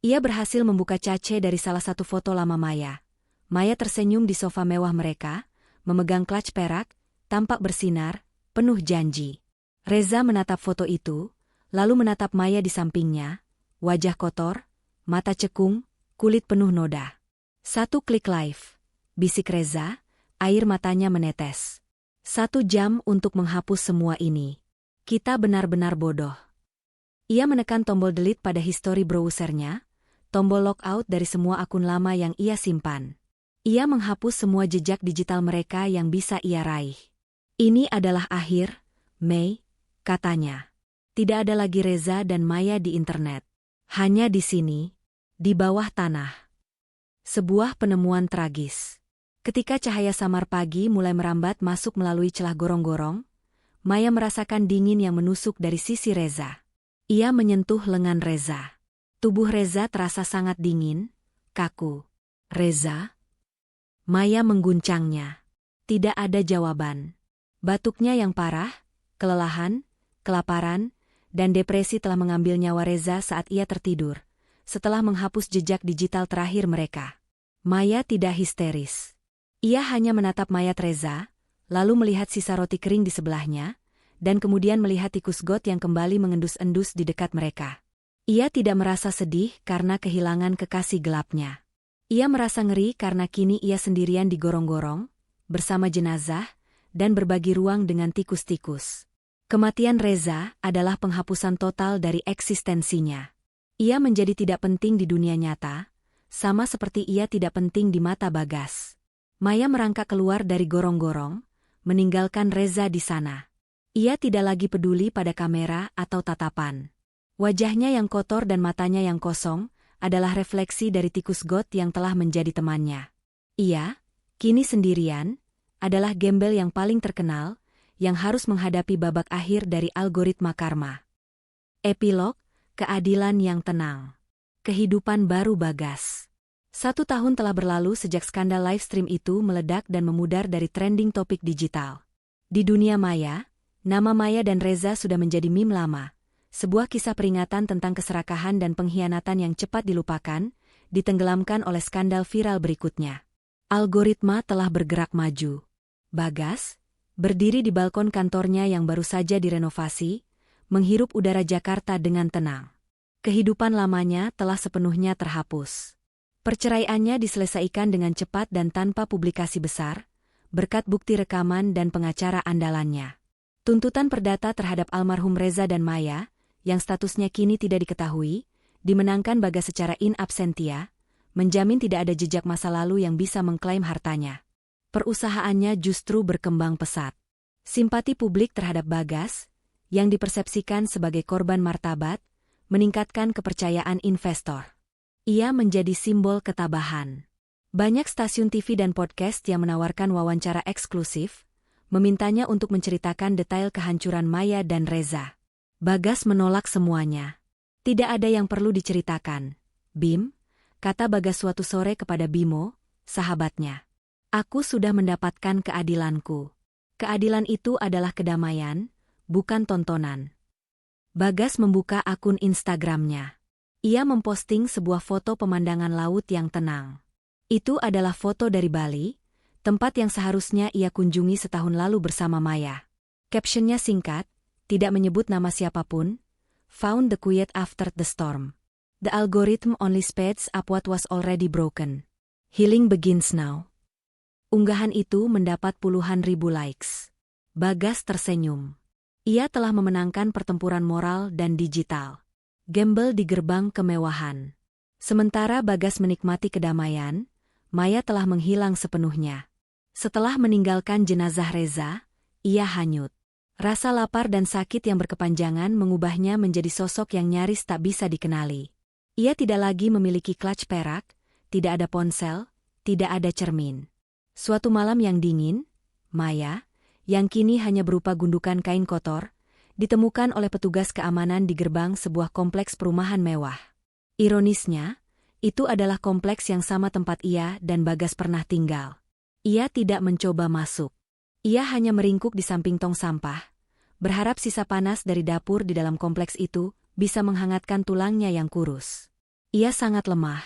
Ia berhasil membuka cache dari salah satu foto lama Maya. Maya tersenyum di sofa mewah mereka, memegang clutch perak, tampak bersinar, penuh janji. Reza menatap foto itu, lalu menatap Maya di sampingnya, wajah kotor, mata cekung, kulit penuh noda. 1 klik live, bisik Reza, air matanya menetes. 1 jam untuk menghapus semua ini. Kita benar-benar bodoh. Ia menekan tombol delete pada histori browsernya, tombol logout dari semua akun lama yang ia simpan. Ia menghapus semua jejak digital mereka yang bisa ia raih. Ini adalah akhir, Mei, katanya. Tidak ada lagi Reza dan Maya di internet. Hanya di sini, di bawah tanah. Sebuah penemuan tragis. Ketika cahaya samar pagi mulai merambat masuk melalui celah gorong-gorong, Maya merasakan dingin yang menusuk dari sisi Reza. Ia menyentuh lengan Reza. Tubuh Reza terasa sangat dingin, kaku. Reza? Maya mengguncangnya. Tidak ada jawaban. Batuknya yang parah, kelelahan, kelaparan, dan depresi telah mengambil nyawa Reza saat ia tertidur, setelah menghapus jejak digital terakhir mereka. Maya tidak histeris. Ia hanya menatap mayat Reza, lalu melihat sisa roti kering di sebelahnya, dan kemudian melihat tikus got yang kembali mengendus-endus di dekat mereka. Ia tidak merasa sedih karena kehilangan kekasih gelapnya. Ia merasa ngeri karena kini ia sendirian di gorong-gorong, bersama jenazah, dan berbagi ruang dengan tikus-tikus. Kematian Reza adalah penghapusan total dari eksistensinya. Ia menjadi tidak penting di dunia nyata, sama seperti ia tidak penting di mata Bagas. Maya merangkak keluar dari gorong-gorong, meninggalkan Reza di sana. Ia tidak lagi peduli pada kamera atau tatapan. Wajahnya yang kotor dan matanya yang kosong adalah refleksi dari tikus got yang telah menjadi temannya. Ia, kini sendirian, adalah gembel yang paling terkenal, yang harus menghadapi babak akhir dari algoritma karma. Epilog, keadilan yang tenang. Kehidupan baru Bagas. 1 tahun telah berlalu sejak skandal livestream itu meledak dan memudar dari trending topik digital. Di dunia maya, nama Maya dan Reza sudah menjadi meme lama. Sebuah kisah peringatan tentang keserakahan dan pengkhianatan yang cepat dilupakan, ditenggelamkan oleh skandal viral berikutnya. Algoritma telah bergerak maju. Bagas, berdiri di balkon kantornya yang baru saja direnovasi, menghirup udara Jakarta dengan tenang. Kehidupan lamanya telah sepenuhnya terhapus. Perceraiannya diselesaikan dengan cepat dan tanpa publikasi besar, berkat bukti rekaman dan pengacara andalannya. Tuntutan perdata terhadap almarhum Reza dan Maya, yang statusnya kini tidak diketahui, dimenangkan Bagas secara in absentia, menjamin tidak ada jejak masa lalu yang bisa mengklaim hartanya. Perusahaannya justru berkembang pesat. Simpati publik terhadap Bagas, yang dipersepsikan sebagai korban martabat, meningkatkan kepercayaan investor. Ia menjadi simbol ketabahan. Banyak stasiun TV dan podcast yang menawarkan wawancara eksklusif, memintanya untuk menceritakan detail kehancuran Maya dan Reza. Bagas menolak semuanya. Tidak ada yang perlu diceritakan. Bim, kata Bagas suatu sore kepada Bimo, sahabatnya. Aku sudah mendapatkan keadilanku. Keadilan itu adalah kedamaian, bukan tontonan. Bagas membuka akun Instagramnya. Ia memposting sebuah foto pemandangan laut yang tenang. Itu adalah foto dari Bali, tempat yang seharusnya ia kunjungi setahun lalu bersama Maya. Captionnya singkat, tidak menyebut nama siapapun, found the quiet after the storm. The algorithm only speeds up what was already broken. Healing begins now. Unggahan itu mendapat puluhan ribu likes. Bagas tersenyum. Ia telah memenangkan pertempuran moral dan digital. Gembel di gerbang kemewahan. Sementara Bagas menikmati kedamaian, Maya telah menghilang sepenuhnya. Setelah meninggalkan jenazah Reza, ia hanyut. Rasa lapar dan sakit yang berkepanjangan mengubahnya menjadi sosok yang nyaris tak bisa dikenali. Ia tidak lagi memiliki clutch perak, tidak ada ponsel, tidak ada cermin. Suatu malam yang dingin, Maya, yang kini hanya berupa gundukan kain kotor, ditemukan oleh petugas keamanan di gerbang sebuah kompleks perumahan mewah. Ironisnya, itu adalah kompleks yang sama tempat ia dan Bagas pernah tinggal. Ia tidak mencoba masuk. Ia hanya meringkuk di samping tong sampah, berharap sisa panas dari dapur di dalam kompleks itu bisa menghangatkan tulangnya yang kurus. Ia sangat lemah,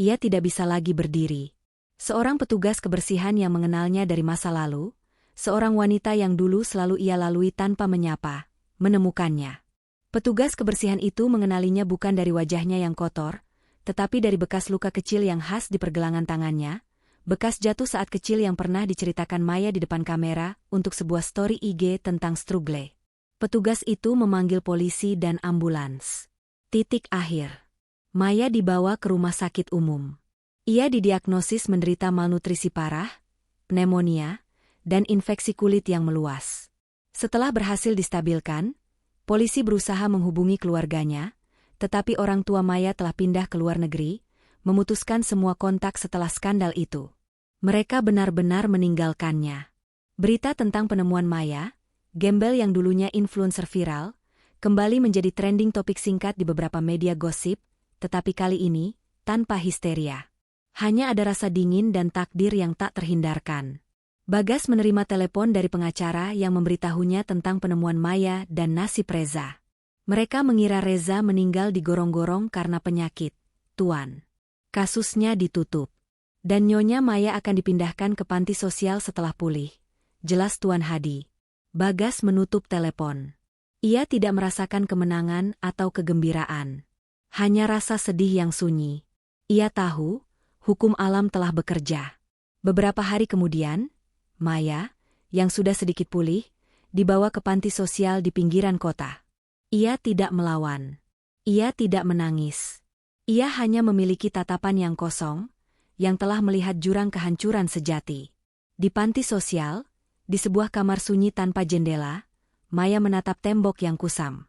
ia tidak bisa lagi berdiri. Seorang petugas kebersihan yang mengenalnya dari masa lalu, seorang wanita yang dulu selalu ia lalui tanpa menyapa, menemukannya. Petugas kebersihan itu mengenalinya bukan dari wajahnya yang kotor, tetapi dari bekas luka kecil yang khas di pergelangan tangannya, bekas jatuh saat kecil yang pernah diceritakan Maya di depan kamera untuk sebuah story IG tentang struggle. Petugas itu memanggil polisi dan ambulans. Titik akhir. Maya dibawa ke rumah sakit umum. Ia didiagnosis menderita malnutrisi parah, pneumonia, dan infeksi kulit yang meluas. Setelah berhasil distabilkan, polisi berusaha menghubungi keluarganya, tetapi orang tua Maya telah pindah ke luar negeri, memutuskan semua kontak setelah skandal itu. Mereka benar-benar meninggalkannya. Berita tentang penemuan Maya, gembel yang dulunya influencer viral, kembali menjadi trending topik singkat di beberapa media gosip, tetapi kali ini, tanpa histeria. Hanya ada rasa dingin dan takdir yang tak terhindarkan. Bagas menerima telepon dari pengacara yang memberitahunya tentang penemuan Maya dan nasib Reza. Mereka mengira Reza meninggal digorong-gorong karena penyakit, Tuan. Kasusnya ditutup. Dan Nyonya Maya akan dipindahkan ke panti sosial setelah pulih. Jelas Tuan Hadi. Bagas menutup telepon. Ia tidak merasakan kemenangan atau kegembiraan. Hanya rasa sedih yang sunyi. Ia tahu, hukum alam telah bekerja. Beberapa hari kemudian, Maya, yang sudah sedikit pulih, dibawa ke panti sosial di pinggiran kota. Ia tidak melawan. Ia tidak menangis. Ia hanya memiliki tatapan yang kosong, yang telah melihat jurang kehancuran sejati. Di panti sosial, di sebuah kamar sunyi tanpa jendela, Maya menatap tembok yang kusam.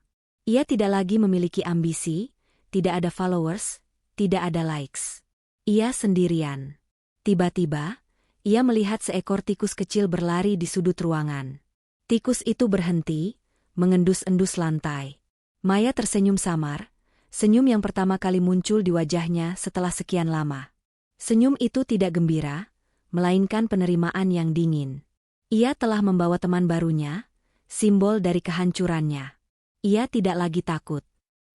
Ia tidak lagi memiliki ambisi, tidak ada followers, tidak ada likes. Ia sendirian. Tiba-tiba, ia melihat seekor tikus kecil berlari di sudut ruangan. Tikus itu berhenti, mengendus-endus lantai. Maya tersenyum samar, senyum yang pertama kali muncul di wajahnya setelah sekian lama. Senyum itu tidak gembira, melainkan penerimaan yang dingin. Ia telah membawa teman barunya, simbol dari kehancurannya. Ia tidak lagi takut.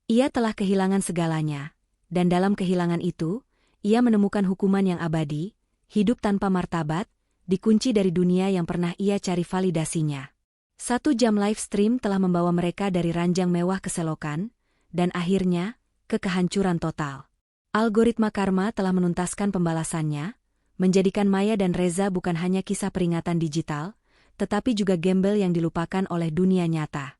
Ia telah kehilangan segalanya, dan dalam kehilangan itu, ia menemukan hukuman yang abadi, hidup tanpa martabat, dikunci dari dunia yang pernah ia cari validasinya. 1 jam live stream telah membawa mereka dari ranjang mewah ke selokan, dan akhirnya, ke kehancuran total. Algoritma karma telah menuntaskan pembalasannya, menjadikan Maya dan Reza bukan hanya kisah peringatan digital, tetapi juga gembel yang dilupakan oleh dunia nyata.